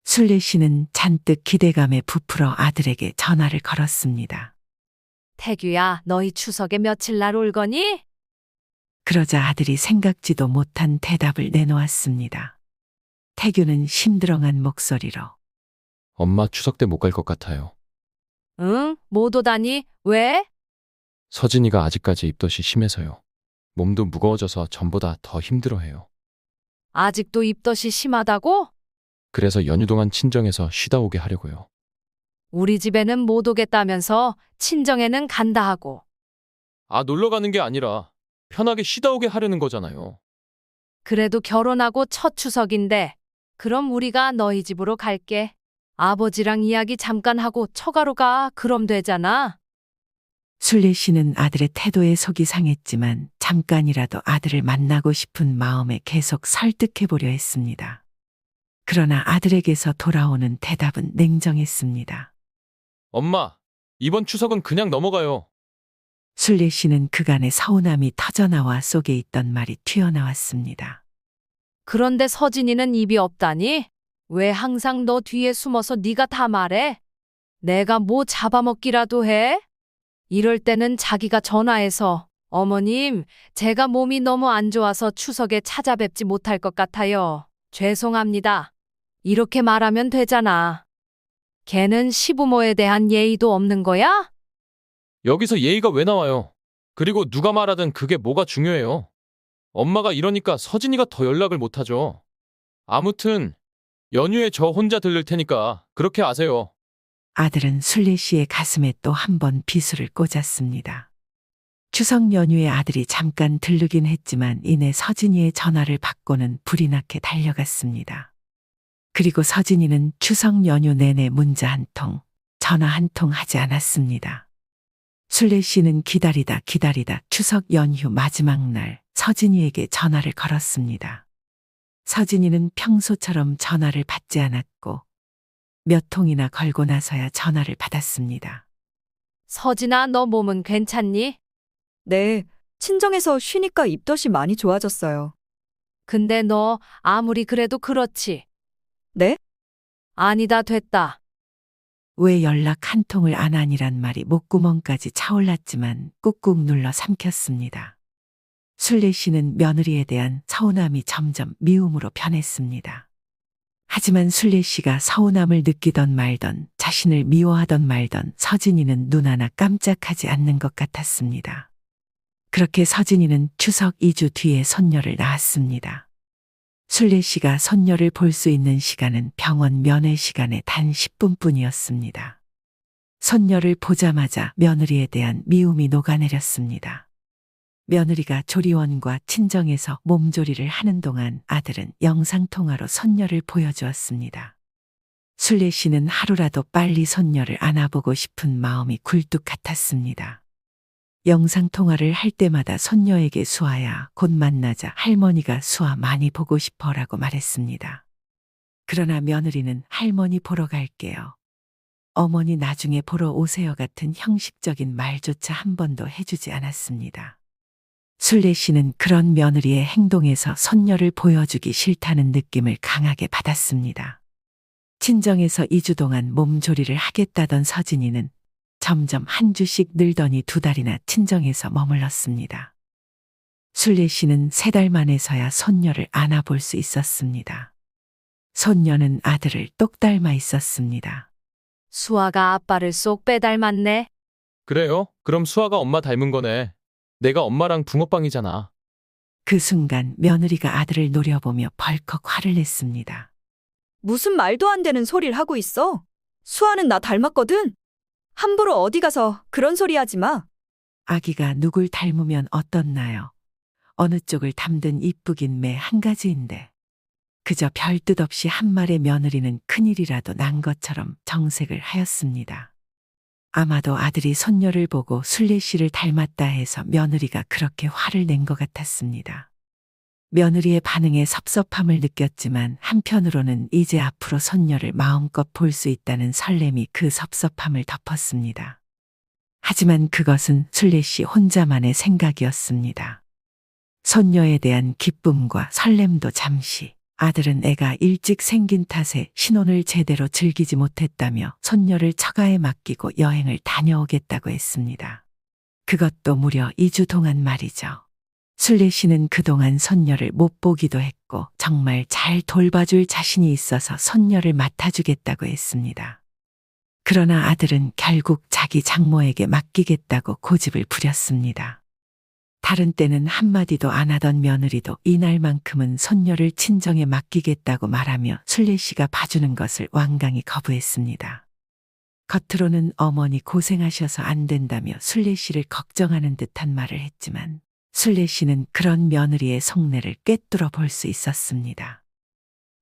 순례 씨는 잔뜩 기대감에 부풀어 아들에게 전화를 걸었습니다. 태규야, 너희 추석에 며칠 날 올 거니? 그러자 아들이 생각지도 못한 대답을 내놓았습니다. 태규는 심드렁한 목소리로 엄마 추석 때 못 갈 것 같아요. 응? 못 오다니? 왜? 서진이가 아직까지 입덧이 심해서요. 몸도 무거워져서 전보다 더 힘들어해요. 아직도 입덧이 심하다고? 그래서 연휴 동안 친정에서 쉬다 오게 하려고요. 우리 집에는 못 오겠다면서 친정에는 간다 하고. 아, 놀러 가는 게 아니라 편하게 쉬다 오게 하려는 거잖아요. 그래도 결혼하고 첫 추석인데 그럼 우리가 너희 집으로 갈게. 아버지랑 이야기 잠깐 하고 처가로 가. 그럼 되잖아. 순례 씨는 아들의 태도에 속이 상했지만 잠깐이라도 아들을 만나고 싶은 마음에 계속 설득해 보려 했습니다. 그러나 아들에게서 돌아오는 대답은 냉정했습니다. 엄마, 이번 추석은 그냥 넘어가요. 순례 씨는 그간의 서운함이 터져나와 속에 있던 말이 튀어나왔습니다. 그런데 서진이는 입이 없다니? 왜 항상 너 뒤에 숨어서 네가 다 말해? 내가 뭐 잡아먹기라도 해? 이럴 때는 자기가 전화해서 어머님, 제가 몸이 너무 안 좋아서 추석에 찾아뵙지 못할 것 같아요. 죄송합니다. 이렇게 말하면 되잖아. 걔는 시부모에 대한 예의도 없는 거야? 여기서 예의가 왜 나와요? 그리고 누가 말하든 그게 뭐가 중요해요? 엄마가 이러니까 서진이가 더 연락을 못하죠. 아무튼 연휴에 저 혼자 들를 테니까 그렇게 아세요. 아들은 순례 씨의 가슴에 또 한 번 비수를 꽂았습니다. 추석 연휴에 아들이 잠깐 들르긴 했지만 이내 서진이의 전화를 받고는 불이 나게 달려갔습니다. 그리고 서진이는 추석 연휴 내내 문자 한 통, 전화 한 통 하지 않았습니다. 순례 씨는 기다리다 추석 연휴 마지막 날 서진이에게 전화를 걸었습니다. 서진이는 평소처럼 전화를 받지 않았고 몇 통이나 걸고 나서야 전화를 받았습니다. 서진아, 너 몸은 괜찮니? 네, 친정에서 쉬니까 입덧이 많이 좋아졌어요. 근데 너 아무리 그래도 그렇지. 네? 아니다, 됐다. 왜 연락 한 통을 안 하니란 말이 목구멍까지 차올랐지만 꾹꾹 눌러 삼켰습니다. 순례 씨는 며느리에 대한 서운함이 점점 미움으로 변했습니다. 하지만 순례 씨가 서운함을 느끼던 말던 자신을 미워하던 말던 서진이는 눈 하나 깜짝하지 않는 것 같았습니다. 그렇게 서진이는 추석 2주 뒤에 손녀를 낳았습니다. 순례 씨가 손녀를 볼 수 있는 시간은 병원 면회 시간의 단 10분뿐이었습니다. 손녀를 보자마자 며느리에 대한 미움이 녹아내렸습니다. 며느리가 조리원과 친정에서 몸조리를 하는 동안 아들은 영상통화로 손녀를 보여주었습니다. 순례 씨는 하루라도 빨리 손녀를 안아보고 싶은 마음이 굴뚝 같았습니다. 영상통화를 할 때마다 손녀에게 수아야, 곧 만나자. 할머니가 수아 많이 보고 싶어라고 말했습니다. 그러나 며느리는 할머니 보러 갈게요. 어머니 나중에 보러 오세요 같은 형식적인 말조차 한 번도 해주지 않았습니다. 순례 씨는 그런 며느리의 행동에서 손녀를 보여주기 싫다는 느낌을 강하게 받았습니다. 친정에서 2주 동안 몸조리를 하겠다던 서진이는 점점 한 주씩 늘더니 2달이나 친정에서 머물렀습니다. 순례 씨는 3달 만에서야 손녀를 안아볼 수 있었습니다. 손녀는 아들을 똑 닮아 있었습니다. 수아가 아빠를 쏙 빼닮았네. 그래요? 그럼 수아가 엄마 닮은 거네. 내가 엄마랑 붕어빵이잖아. 그 순간 며느리가 아들을 노려보며 벌컥 화를 냈습니다. 무슨 말도 안 되는 소리를 하고 있어? 수아는 나 닮았거든? 함부로 어디 가서 그런 소리 하지 마. 아기가 누굴 닮으면 어떻나요? 어느 쪽을 담든 이쁘긴 매 한 가지인데. 그저 별 뜻 없이 한 말의 며느리는 큰일이라도 난 것처럼 정색을 하였습니다. 아마도 아들이 손녀를 보고 순례 씨를 닮았다 해서 며느리가 그렇게 화를 낸 것 같았습니다. 며느리의 반응에 섭섭함을 느꼈지만 한편으로는 이제 앞으로 손녀를 마음껏 볼 수 있다는 설렘이 그 섭섭함을 덮었습니다. 하지만 그것은 순례 씨 혼자만의 생각이었습니다. 손녀에 대한 기쁨과 설렘도 잠시, 아들은 애가 일찍 생긴 탓에 신혼을 제대로 즐기지 못했다며 손녀를 처가에 맡기고 여행을 다녀오겠다고 했습니다. 그것도 무려 2주 동안 말이죠. 순례 씨는 그동안 손녀를 못 보기도 했고 정말 잘 돌봐줄 자신이 있어서 손녀를 맡아주겠다고 했습니다. 그러나 아들은 결국 자기 장모에게 맡기겠다고 고집을 부렸습니다. 다른 때는 한마디도 안 하던 며느리도 이날만큼은 손녀를 친정에 맡기겠다고 말하며 순례 씨가 봐주는 것을 완강히 거부했습니다. 겉으로는 어머니 고생하셔서 안 된다며 순례 씨를 걱정하는 듯한 말을 했지만 순례 씨는 그런 며느리의 속내를 꿰뚫어 볼 수 있었습니다.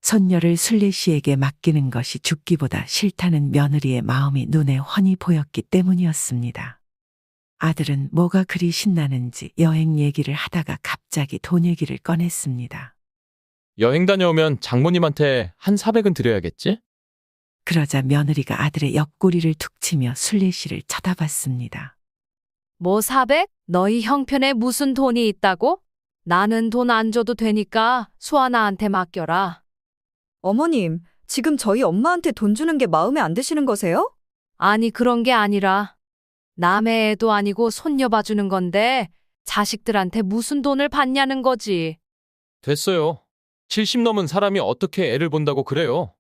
손녀를 순례 씨에게 맡기는 것이 죽기보다 싫다는 며느리의 마음이 눈에 훤히 보였기 때문이었습니다. 아들은 뭐가 그리 신나는지 여행 얘기를 하다가 갑자기 돈 얘기를 꺼냈습니다. 여행 다녀오면 장모님한테 한 400은 드려야겠지? 그러자 며느리가 아들의 옆구리를 툭 치며 순례 씨를 쳐다봤습니다. 뭐 400? 너희 형편에 무슨 돈이 있다고? 나는 돈 안 줘도 되니까 수아 나한테 맡겨라. 어머님, 지금 저희 엄마한테 돈 주는 게 마음에 안 드시는 거세요? 아니 그런 게 아니라 남의 애도 아니고 손녀 봐주는 건데 자식들한테 무슨 돈을 받냐는 거지. 됐어요. 70 넘은 사람이 어떻게 애를 본다고 그래요?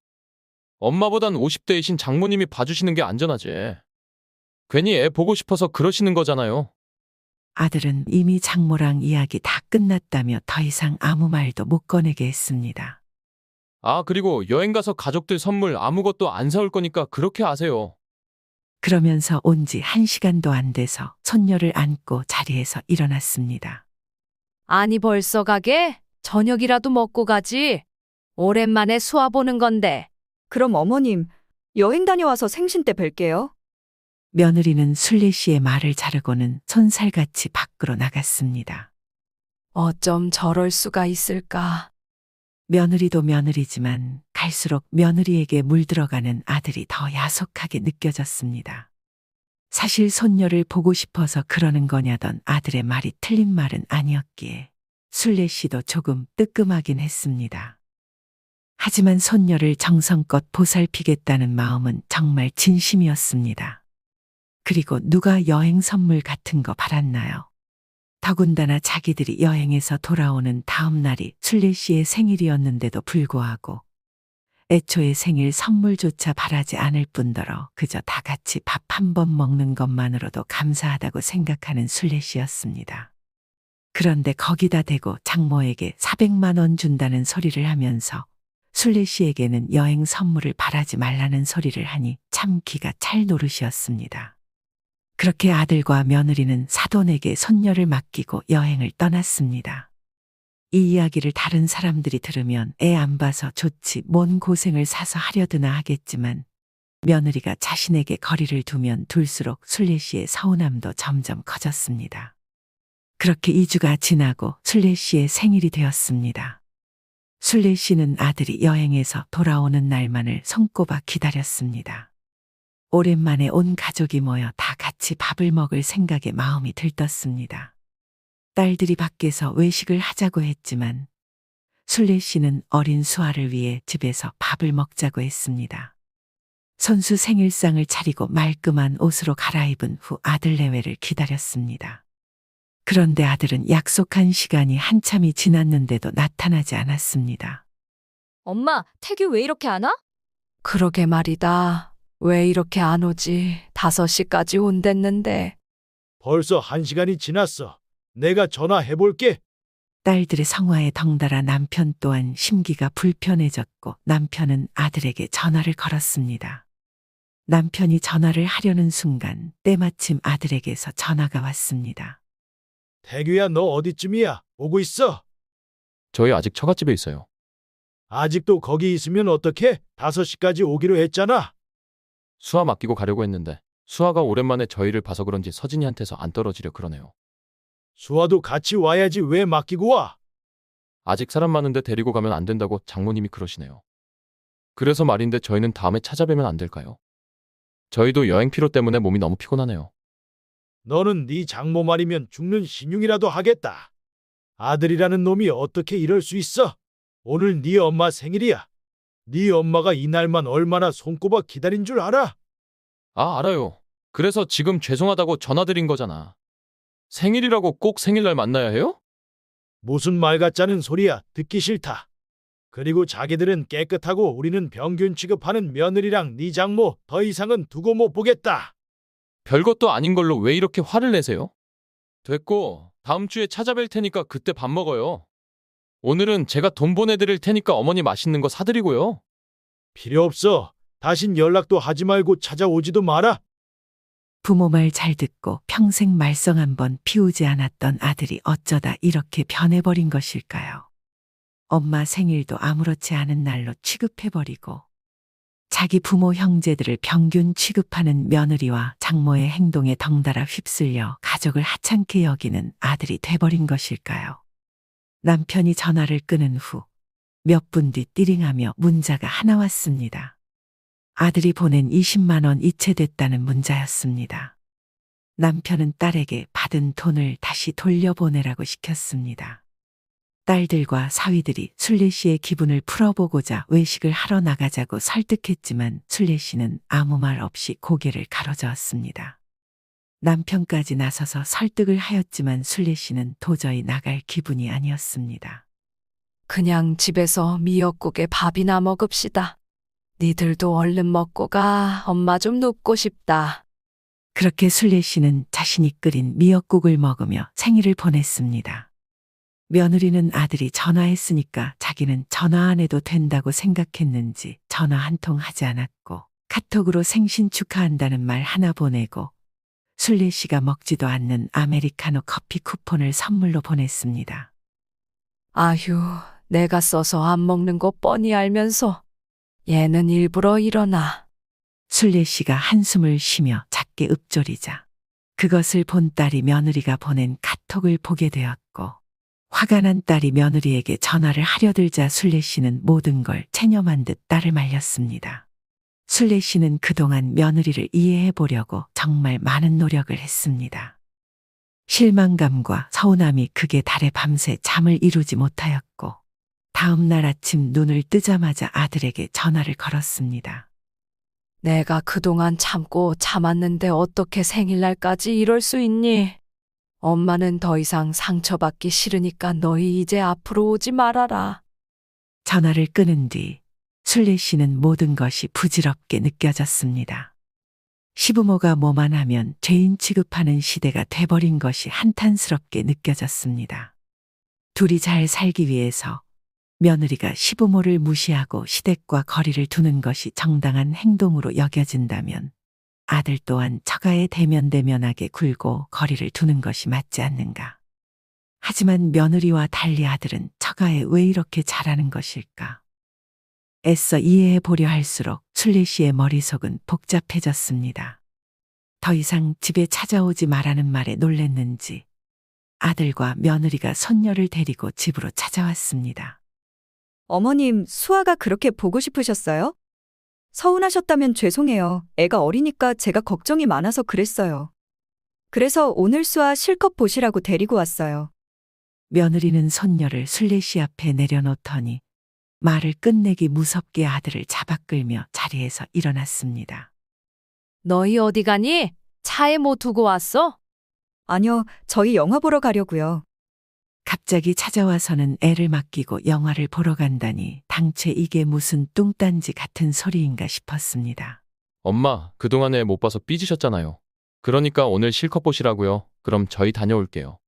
엄마보단 50대이신 장모님이 봐주시는 게 안전하지. 괜히 애 보고 싶어서 그러시는 거잖아요. 아들은 이미 장모랑 이야기 다 끝났다며 더 이상 아무 말도 못 꺼내게 했습니다. 아, 그리고 여행 가서 가족들 선물 아무것도 안 사올 거니까 그렇게 아세요. 그러면서 온 지 1시간도 안 돼서 손녀를 안고 자리에서 일어났습니다. 아니 벌써 가게? 저녁이라도 먹고 가지. 오랜만에 수아 보는 건데. 그럼 어머님, 여행 다녀와서 생신 때 뵐게요. 며느리는 순례 씨의 말을 자르고는 손살같이 밖으로 나갔습니다. 어쩜 저럴 수가 있을까. 며느리도 며느리지만 갈수록 며느리에게 물들어가는 아들이 더 야속하게 느껴졌습니다. 사실 손녀를 보고 싶어서 그러는 거냐던 아들의 말이 틀린 말은 아니었기에 순례 씨도 조금 뜨끔하긴 했습니다. 하지만 손녀를 정성껏 보살피겠다는 마음은 정말 진심이었습니다. 그리고 누가 여행 선물 같은 거 받았나요? 더군다나 자기들이 여행에서 돌아오는 다음 날이 순례 씨의 생일이었는데도 불구하고 애초에 생일 선물조차 바라지 않을 뿐더러 그저 다 같이 밥 한 번 먹는 것만으로도 감사하다고 생각하는 순례 씨였습니다. 그런데 거기다 대고 장모에게 400만 원 준다는 소리를 하면서 순례 씨에게는 여행 선물을 바라지 말라는 소리를 하니 참 기가 찰 노릇이었습니다. 그렇게 아들과 며느리는 사돈에게 손녀를 맡기고 여행을 떠났습니다. 이 이야기를 다른 사람들이 들으면 애 안 봐서 좋지 뭔 고생을 사서 하려드나 하겠지만 며느리가 자신에게 거리를 두면 둘수록 순례 씨의 서운함도 점점 커졌습니다. 그렇게 2주가 지나고 순례 씨의 생일이 되었습니다. 순례 씨는 아들이 여행에서 돌아오는 날만을 손꼽아 기다렸습니다. 오랜만에 온 가족이 모여 다 같이 밥을 먹을 생각에 마음이 들떴습니다. 딸들이 밖에서 외식을 하자고 했지만 순례 씨는 어린 수아를 위해 집에서 밥을 먹자고 했습니다. 손수 생일상을 차리고 말끔한 옷으로 갈아입은 후 아들 내외를 기다렸습니다. 그런데 아들은 약속한 시간이 한참이 지났는데도 나타나지 않았습니다. 엄마, 태규 왜 이렇게 안 와? 그러게 말이다. 왜 이렇게 안 오지? 5시까지 온댔는데. 벌써 1시간이 지났어. 내가 전화해볼게. 딸들의 성화에 덩달아 남편 또한 심기가 불편해졌고 남편은 아들에게 전화를 걸었습니다. 남편이 전화를 하려는 순간 때마침 아들에게서 전화가 왔습니다. 태규야, 너 어디쯤이야? 오고 있어? 저희 아직 처갓집에 있어요. 아직도 거기 있으면 어떡해? 5시까지 오기로 했잖아. 수아 맡기고 가려고 했는데 수아가 오랜만에 저희를 봐서 그런지 서진이한테서 안 떨어지려 그러네요. 수아도 같이 와야지 왜 맡기고 와? 아직 사람 많은데 데리고 가면 안 된다고 장모님이 그러시네요. 그래서 말인데 저희는 다음에 찾아뵈면 안 될까요? 저희도 여행 피로 때문에 몸이 너무 피곤하네요. 너는 네 장모 말이면 죽는 신용이라도 하겠다. 아들이라는 놈이 어떻게 이럴 수 있어? 오늘 네 엄마 생일이야. 네 엄마가 이날만 얼마나 손꼽아 기다린 줄 알아? 아, 알아요. 그래서 지금 죄송하다고 전화드린 거잖아. 생일이라고 꼭 생일날 만나야 해요? 무슨 말 같자는 소리야. 듣기 싫다. 그리고 자기들은 깨끗하고 우리는 병균 취급하는 며느리랑 네 장모 더 이상은 두고 못 보겠다. 별것도 아닌 걸로 왜 이렇게 화를 내세요? 됐고, 다음 주에 찾아뵐 테니까 그때 밥 먹어요. 오늘은 제가 돈 보내드릴 테니까 어머니 맛있는 거 사드리고요. 필요 없어. 다신 연락도 하지 말고 찾아오지도 마라. 부모 말 잘 듣고 평생 말썽 한번 피우지 않았던 아들이 어쩌다 이렇게 변해버린 것일까요? 엄마 생일도 아무렇지 않은 날로 취급해버리고 자기 부모 형제들을 평균 취급하는 며느리와 장모의 행동에 덩달아 휩쓸려 가족을 하찮게 여기는 아들이 돼버린 것일까요? 남편이 전화를 끊은 후 몇 분 뒤 띠링하며 문자가 하나 왔습니다. 아들이 보낸 20만 원 이체됐다는 문자였습니다. 남편은 딸에게 받은 돈을 다시 돌려보내라고 시켰습니다. 딸들과 사위들이 순례 씨의 기분을 풀어보고자 외식을 하러 나가자고 설득했지만 순례 씨는 아무 말 없이 고개를 가로저었습니다. 남편까지 나서서 설득을 하였지만 순례 씨는 도저히 나갈 기분이 아니었습니다. 그냥 집에서 미역국에 밥이나 먹읍시다. 니들도 얼른 먹고 가. 엄마 좀 눕고 싶다. 그렇게 순례 씨는 자신이 끓인 미역국을 먹으며 생일을 보냈습니다. 며느리는 아들이 전화했으니까 자기는 전화 안 해도 된다고 생각했는지 전화 한 통 하지 않았고 카톡으로 생신 축하한다는 말 하나 보내고 순례 씨가 먹지도 않는 아메리카노 커피 쿠폰을 선물로 보냈습니다. 아휴, 내가 써서 안 먹는 거 뻔히 알면서 얘는 일부러 이러나. 순례 씨가 한숨을 쉬며 작게 읊조리자 그것을 본 딸이 며느리가 보낸 카톡을 보게 되었고 화가 난 딸이 며느리에게 전화를 하려들자 순례 씨는 모든 걸 체념한 듯 딸을 말렸습니다. 순례 씨는 그동안 며느리를 이해해 보려고 정말 많은 노력을 했습니다. 실망감과 서운함이 극에 달해 밤새 잠을 이루지 못하였고 다음 날 아침 눈을 뜨자마자 아들에게 전화를 걸었습니다. 내가 그동안 참고 참았는데 어떻게 생일날까지 이럴 수 있니? 엄마는 더 이상 상처받기 싫으니까 너희 이제 앞으로 오지 말아라. 전화를 끊은 뒤 순례 씨는 모든 것이 부질없게 느껴졌습니다. 시부모가 뭐만 하면 죄인 취급하는 시대가 돼버린 것이 한탄스럽게 느껴졌습니다. 둘이 잘 살기 위해서 며느리가 시부모를 무시하고 시댁과 거리를 두는 것이 정당한 행동으로 여겨진다면 아들 또한 처가에 대면대면하게 굴고 거리를 두는 것이 맞지 않는가. 하지만 며느리와 달리 아들은 처가에 왜 이렇게 잘하는 것일까? 애써 이해해 보려 할수록 순례 씨의 머릿속은 복잡해졌습니다. 더 이상 집에 찾아오지 말라는 말에 놀랬는지 아들과 며느리가 손녀를 데리고 집으로 찾아왔습니다. 어머님, 수아가 그렇게 보고 싶으셨어요? 서운하셨다면 죄송해요. 애가 어리니까 제가 걱정이 많아서 그랬어요. 그래서 오늘 수아 실컷 보시라고 데리고 왔어요. 며느리는 손녀를 순례 씨 앞에 내려놓더니 말을 끝내기 무섭게 아들을 잡아 끌며 자리에서 일어났습니다. 너희 어디 가니? 차에 뭐 두고 왔어? 아니요, 저희 영화 보러 가려고요. 갑자기 찾아와서는 애를 맡기고 영화를 보러 간다니 당최 이게 무슨 뚱딴지 같은 소리인가 싶었습니다. 엄마, 그동안에 못 봐서 삐지셨잖아요. 그러니까 오늘 실컷 보시라고요. 그럼 저희 다녀올게요.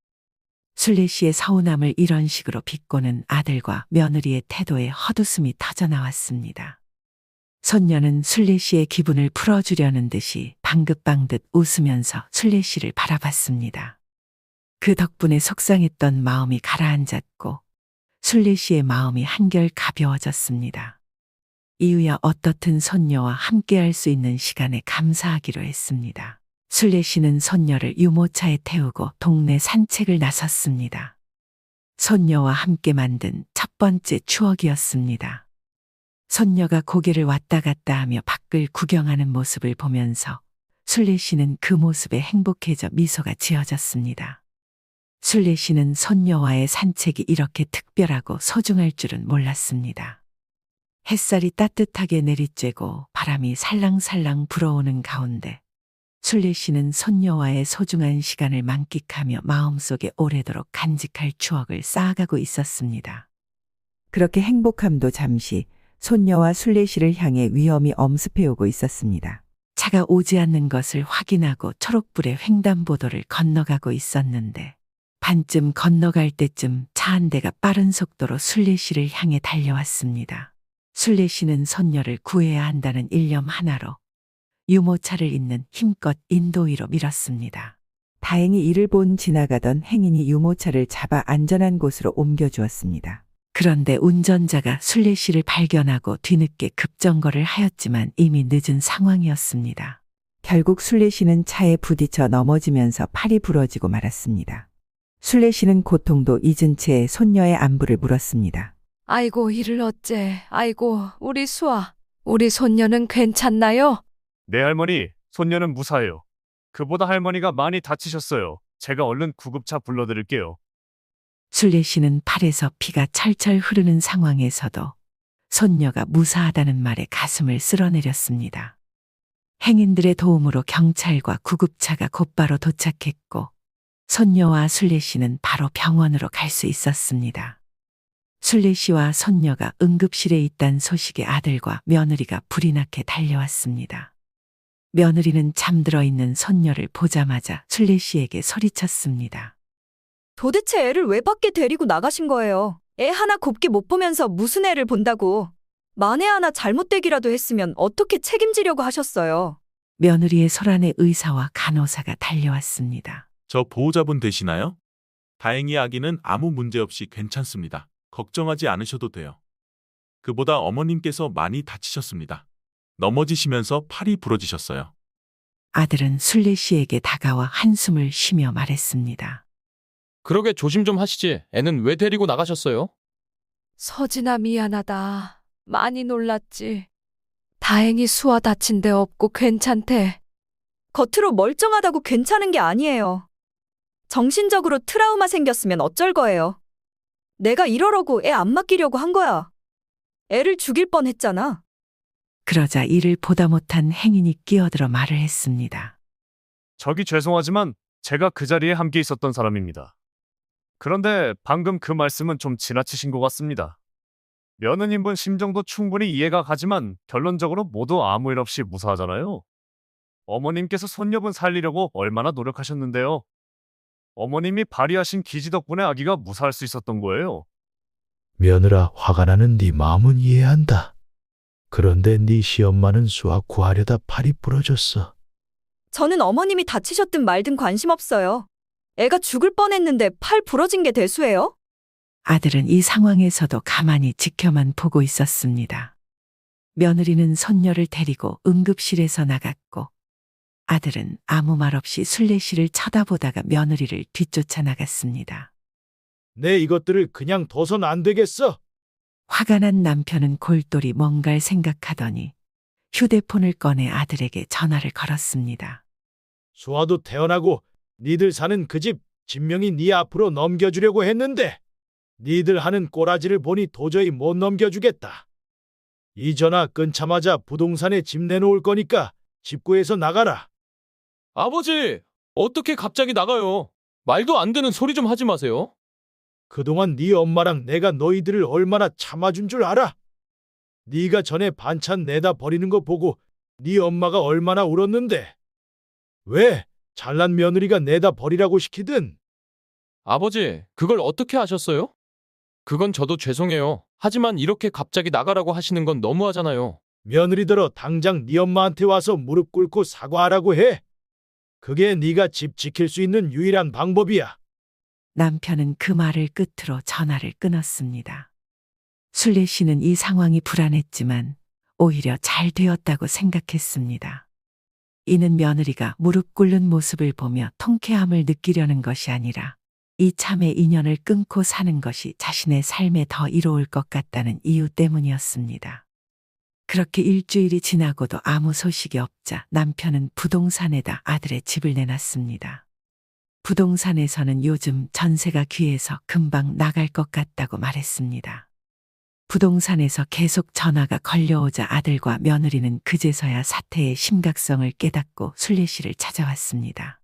순례 씨의 서운함을 이런 식으로 비꼬는 아들과 며느리의 태도에 헛웃음이 터져나왔습니다. 손녀는 순례 씨의 기분을 풀어주려는 듯이 방긋방긋 웃으면서 순례 씨를 바라봤습니다. 그 덕분에 속상했던 마음이 가라앉았고 순례 씨의 마음이 한결 가벼워졌습니다. 이유야 어떻든 손녀와 함께할 수 있는 시간에 감사하기로 했습니다. 순례 씨는 손녀를 유모차에 태우고 동네 산책을 나섰습니다. 손녀와 함께 만든 첫 번째 추억이었습니다. 손녀가 고개를 왔다 갔다 하며 밖을 구경하는 모습을 보면서 순례 씨는 그 모습에 행복해져 미소가 지어졌습니다. 순례 씨는 손녀와의 산책이 이렇게 특별하고 소중할 줄은 몰랐습니다. 햇살이 따뜻하게 내리쬐고 바람이 살랑살랑 불어오는 가운데 순례 씨는 손녀와의 소중한 시간을 만끽하며 마음속에 오래도록 간직할 추억을 쌓아가고 있었습니다. 그렇게 행복함도 잠시 손녀와 순례 씨를 향해 위험이 엄습해오고 있었습니다. 차가 오지 않는 것을 확인하고 초록불의 횡단보도를 건너가고 있었는데 반쯤 건너갈 때쯤 차 한 대가 빠른 속도로 순례 씨를 향해 달려왔습니다. 순례 씨는 손녀를 구해야 한다는 일념 하나로 유모차를 잇는 힘껏 인도위로 밀었습니다. 다행히 이를 본 지나가던 행인이 유모차를 잡아 안전한 곳으로 옮겨주었습니다. 그런데 운전자가 순례 씨를 발견하고 뒤늦게 급정거를 하였지만 이미 늦은 상황이었습니다. 결국 순례 씨는 차에 부딪혀 넘어지면서 팔이 부러지고 말았습니다. 순례 씨는 고통도 잊은 채 손녀의 안부를 물었습니다. 아이고, 이를 어째. 아이고, 우리 수아. 우리 손녀는 괜찮나요? 네, 할머니, 손녀는 무사해요. 그보다 할머니가 많이 다치셨어요. 제가 얼른 구급차 불러드릴게요. 순례 씨는 팔에서 피가 철철 흐르는 상황에서도 손녀가 무사하다는 말에 가슴을 쓸어내렸습니다. 행인들의 도움으로 경찰과 구급차가 곧바로 도착했고 손녀와 순례 씨는 바로 병원으로 갈 수 있었습니다. 순례 씨와 손녀가 응급실에 있다는 소식에 아들과 며느리가 불이 나게 달려왔습니다. 며느리는 잠들어 있는 손녀를 보자마자 순례 씨에게 소리쳤습니다. 도대체 애를 왜 밖에 데리고 나가신 거예요? 애 하나 곱게 못 보면서 무슨 애를 본다고. 만에 하나 잘못되기라도 했으면 어떻게 책임지려고 하셨어요? 며느리의 소란에 의사와 간호사가 달려왔습니다. 저 보호자분 되시나요? 다행히 아기는 아무 문제 없이 괜찮습니다. 걱정하지 않으셔도 돼요. 그보다 어머님께서 많이 다치셨습니다. 넘어지시면서 팔이 부러지셨어요. 아들은 순례 씨에게 다가와 한숨을 쉬며 말했습니다. 그러게 조심 좀 하시지. 애는 왜 데리고 나가셨어요? 서진아, 미안하다. 많이 놀랐지. 다행히 수아 다친 데 없고 괜찮대. 겉으로 멀쩡하다고 괜찮은 게 아니에요. 정신적으로 트라우마 생겼으면 어쩔 거예요. 내가 이러려고 애 안 맡기려고 한 거야. 애를 죽일 뻔했잖아. 그러자 이를 보다 못한 행인이 끼어들어 말을 했습니다. 저기 죄송하지만 제가 그 자리에 함께 있었던 사람입니다. 그런데 방금 그 말씀은 좀 지나치신 것 같습니다. 며느님분 심정도 충분히 이해가 가지만 결론적으로 모두 아무 일 없이 무사하잖아요. 어머님께서 손녀분 살리려고 얼마나 노력하셨는데요. 어머님이 발휘하신 기지 덕분에 아기가 무사할 수 있었던 거예요. 며느라, 화가 나는 네 마음은 이해한다. 그런데 네 시엄마는 수아 구하려다 팔이 부러졌어. 저는 어머님이 다치셨든 말든 관심 없어요. 애가 죽을 뻔했는데 팔 부러진 게 대수예요? 아들은 이 상황에서도 가만히 지켜만 보고 있었습니다. 며느리는 손녀를 데리고 응급실에서 나갔고 아들은 아무 말 없이 순례 씨를 쳐다보다가 며느리를 뒤쫓아 나갔습니다. 내 이것들을 그냥 둬선 안 되겠어. 화가 난 남편은 골똘히 뭔가를 생각하더니 휴대폰을 꺼내 아들에게 전화를 걸었습니다. 수아도 태어나고 니들 사는 그 집 진명이 네 앞으로 넘겨주려고 했는데 니들 하는 꼬라지를 보니 도저히 못 넘겨주겠다. 이 전화 끊자마자 부동산에 집 내놓을 거니까 집 구해서 나가라. 아버지, 어떻게 갑자기 나가요? 말도 안 되는 소리 좀 하지 마세요. 그동안 네 엄마랑 내가 너희들을 얼마나 참아준 줄 알아? 네가 전에 반찬 내다 버리는 거 보고 네 엄마가 얼마나 울었는데. 왜 잘난 며느리가 내다 버리라고 시키든. 아버지, 그걸 어떻게 하셨어요? 그건 저도 죄송해요. 하지만 이렇게 갑자기 나가라고 하시는 건 너무하잖아요. 며느리더러 당장 네 엄마한테 와서 무릎 꿇고 사과하라고 해. 그게 네가 집 지킬 수 있는 유일한 방법이야. 남편은 그 말을 끝으로 전화를 끊었습니다. 순례 씨는 이 상황이 불안했지만 오히려 잘 되었다고 생각했습니다. 이는 며느리가 무릎 꿇는 모습을 보며 통쾌함을 느끼려는 것이 아니라 이 참의 인연을 끊고 사는 것이 자신의 삶에 더 이로울 것 같다는 이유 때문이었습니다. 그렇게 일주일이 지나고도 아무 소식이 없자 남편은 부동산에다 아들의 집을 내놨습니다. 부동산에서는 요즘 전세가 귀해서 금방 나갈 것 같다고 말했습니다. 부동산에서 계속 전화가 걸려오자 아들과 며느리는 그제서야 사태의 심각성을 깨닫고 순례 씨를 찾아왔습니다.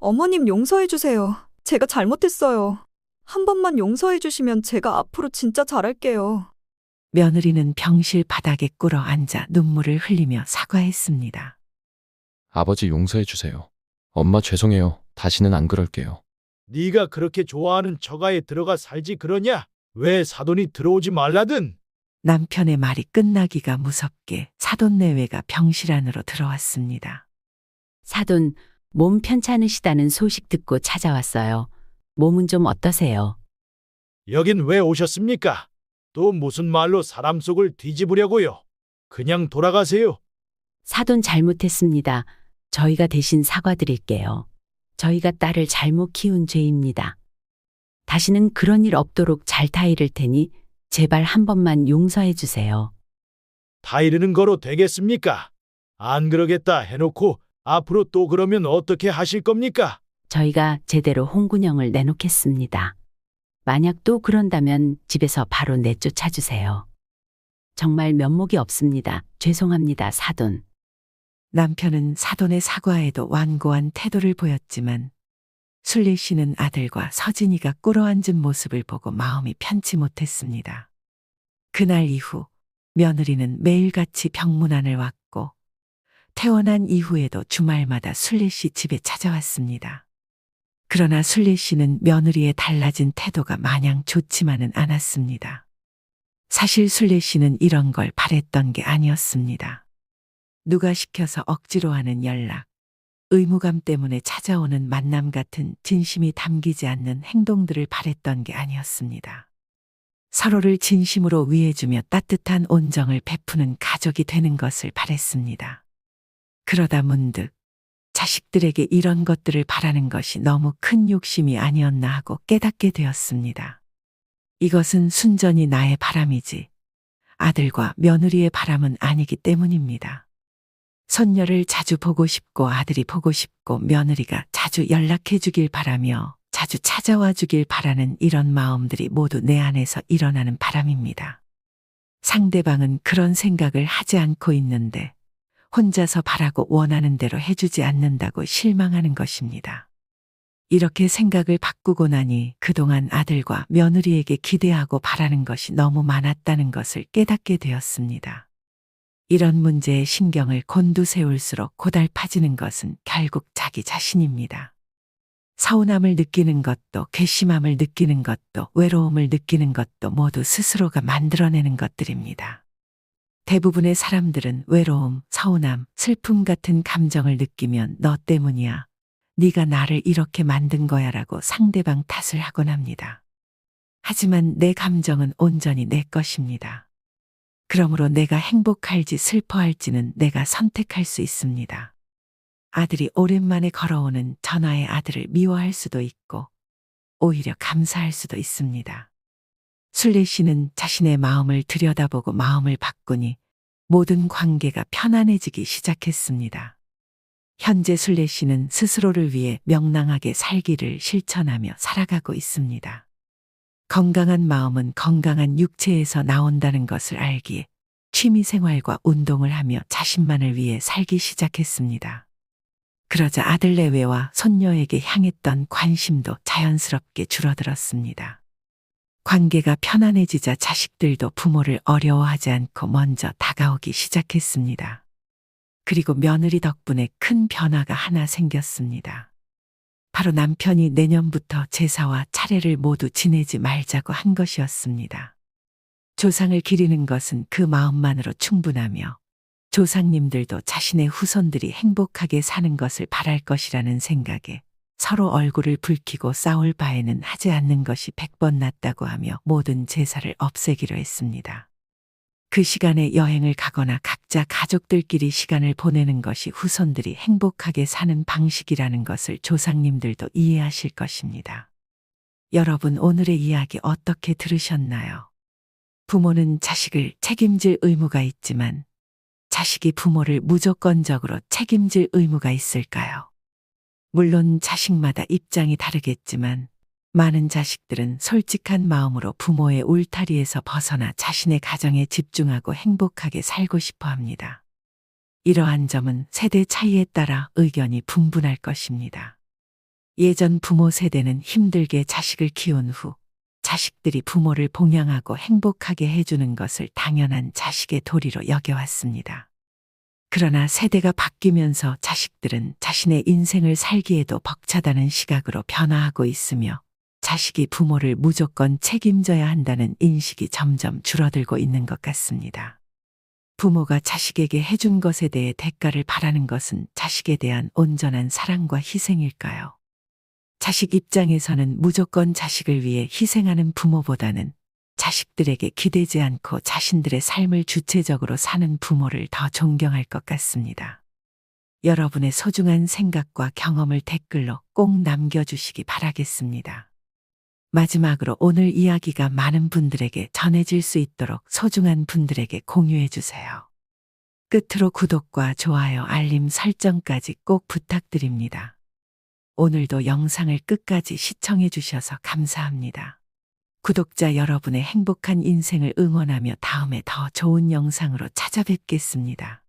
어머님 용서해 주세요. 제가 잘못했어요. 한 번만 용서해 주시면 제가 앞으로 진짜 잘할게요. 며느리는 병실 바닥에 꿇어 앉아 눈물을 흘리며 사과했습니다. 아버지 용서해 주세요. 엄마 죄송해요. 다시는 안 그럴게요. 네가 그렇게 좋아하는 처가에 들어가 살지 그러냐? 왜 사돈이 들어오지 말라든? 남편의 말이 끝나기가 무섭게 사돈 내외가 병실 안으로 들어왔습니다. 사돈, 몸 편찮으시다는 소식 듣고 찾아왔어요. 몸은 좀 어떠세요? 여긴 왜 오셨습니까? 또 무슨 말로 사람 속을 뒤집으려고요? 그냥 돌아가세요. 사돈 잘못했습니다. 저희가 대신 사과드릴게요. 저희가 딸을 잘못 키운 죄입니다. 다시는 그런 일 없도록 잘 타이를 테니 제발 한 번만 용서해 주세요. 다 이르는 거로 되겠습니까? 안 그러겠다 해놓고 앞으로 또 그러면 어떻게 하실 겁니까? 저희가 제대로 홍군형을 내놓겠습니다. 만약 또 그런다면 집에서 바로 내쫓아 주세요. 정말 면목이 없습니다. 죄송합니다, 사돈. 남편은 사돈의 사과에도 완고한 태도를 보였지만 순례 씨는 아들과 서진이가 꿇어앉은 모습을 보고 마음이 편치 못했습니다. 그날 이후 며느리는 매일같이 병문안을 왔고 퇴원한 이후에도 주말마다 순례 씨 집에 찾아왔습니다. 그러나 순례 씨는 며느리의 달라진 태도가 마냥 좋지만은 않았습니다. 사실 순례 씨는 이런 걸 바랬던 게 아니었습니다. 누가 시켜서 억지로 하는 연락, 의무감 때문에 찾아오는 만남 같은 진심이 담기지 않는 행동들을 바랬던 게 아니었습니다. 서로를 진심으로 위해주며 따뜻한 온정을 베푸는 가족이 되는 것을 바랬습니다. 그러다 문득 자식들에게 이런 것들을 바라는 것이 너무 큰 욕심이 아니었나 하고 깨닫게 되었습니다. 이것은 순전히 나의 바람이지 아들과 며느리의 바람은 아니기 때문입니다. 손녀를 자주 보고 싶고 아들이 보고 싶고 며느리가 자주 연락해 주길 바라며 자주 찾아와 주길 바라는 이런 마음들이 모두 내 안에서 일어나는 바람입니다. 상대방은 그런 생각을 하지 않고 있는데 혼자서 바라고 원하는 대로 해주지 않는다고 실망하는 것입니다. 이렇게 생각을 바꾸고 나니 그동안 아들과 며느리에게 기대하고 바라는 것이 너무 많았다는 것을 깨닫게 되었습니다. 이런 문제에 신경을 곤두세울수록 고달파지는 것은 결국 자기 자신입니다. 서운함을 느끼는 것도 괘씸함을 느끼는 것도 외로움을 느끼는 것도 모두 스스로가 만들어내는 것들입니다. 대부분의 사람들은 외로움, 서운함, 슬픔 같은 감정을 느끼면 너 때문이야. 네가 나를 이렇게 만든 거야 라고 상대방 탓을 하곤 합니다. 하지만 내 감정은 온전히 내 것입니다. 그러므로 내가 행복할지 슬퍼할지는 내가 선택할 수 있습니다. 아들이 오랜만에 걸어오는 전화의 아들을 미워할 수도 있고 오히려 감사할 수도 있습니다. 순례 씨는 자신의 마음을 들여다보고 마음을 바꾸니 모든 관계가 편안해지기 시작했습니다. 현재 순례 씨는 스스로를 위해 명랑하게 살기를 실천하며 살아가고 있습니다. 건강한 마음은 건강한 육체에서 나온다는 것을 알기에 취미생활과 운동을 하며 자신만을 위해 살기 시작했습니다. 그러자 아들 내외와 손녀에게 향했던 관심도 자연스럽게 줄어들었습니다. 관계가 편안해지자 자식들도 부모를 어려워하지 않고 먼저 다가오기 시작했습니다. 그리고 며느리 덕분에 큰 변화가 하나 생겼습니다. 바로 남편이 내년부터 제사와 차례를 모두 지내지 말자고 한 것이었습니다. 조상을 기리는 것은 그 마음만으로 충분하며 조상님들도 자신의 후손들이 행복하게 사는 것을 바랄 것이라는 생각에 서로 얼굴을 붉히고 싸울 바에는 하지 않는 것이 100번 낫다고 하며 모든 제사를 없애기로 했습니다. 그 시간에 여행을 가거나 각자 가족들끼리 시간을 보내는 것이 후손들이 행복하게 사는 방식이라는 것을 조상님들도 이해하실 것입니다. 여러분, 오늘의 이야기 어떻게 들으셨나요? 부모는 자식을 책임질 의무가 있지만 자식이 부모를 무조건적으로 책임질 의무가 있을까요? 물론 자식마다 입장이 다르겠지만 많은 자식들은 솔직한 마음으로 부모의 울타리에서 벗어나 자신의 가정에 집중하고 행복하게 살고 싶어 합니다. 이러한 점은 세대 차이에 따라 의견이 분분할 것입니다. 예전 부모 세대는 힘들게 자식을 키운 후 자식들이 부모를 봉양하고 행복하게 해주는 것을 당연한 자식의 도리로 여겨왔습니다. 그러나 세대가 바뀌면서 자식들은 자신의 인생을 살기에도 벅차다는 시각으로 변화하고 있으며 자식이 부모를 무조건 책임져야 한다는 인식이 점점 줄어들고 있는 것 같습니다. 부모가 자식에게 해준 것에 대해 대가를 바라는 것은 자식에 대한 온전한 사랑과 희생일까요? 자식 입장에서는 무조건 자식을 위해 희생하는 부모보다는 자식들에게 기대지 않고 자신들의 삶을 주체적으로 사는 부모를 더 존경할 것 같습니다. 여러분의 소중한 생각과 경험을 댓글로 꼭 남겨주시기 바라겠습니다. 마지막으로 오늘 이야기가 많은 분들에게 전해질 수 있도록 소중한 분들에게 공유해 주세요. 끝으로 구독과 좋아요, 알림 설정까지 꼭 부탁드립니다. 오늘도 영상을 끝까지 시청해 주셔서 감사합니다. 구독자 여러분의 행복한 인생을 응원하며 다음에 더 좋은 영상으로 찾아뵙겠습니다.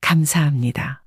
감사합니다.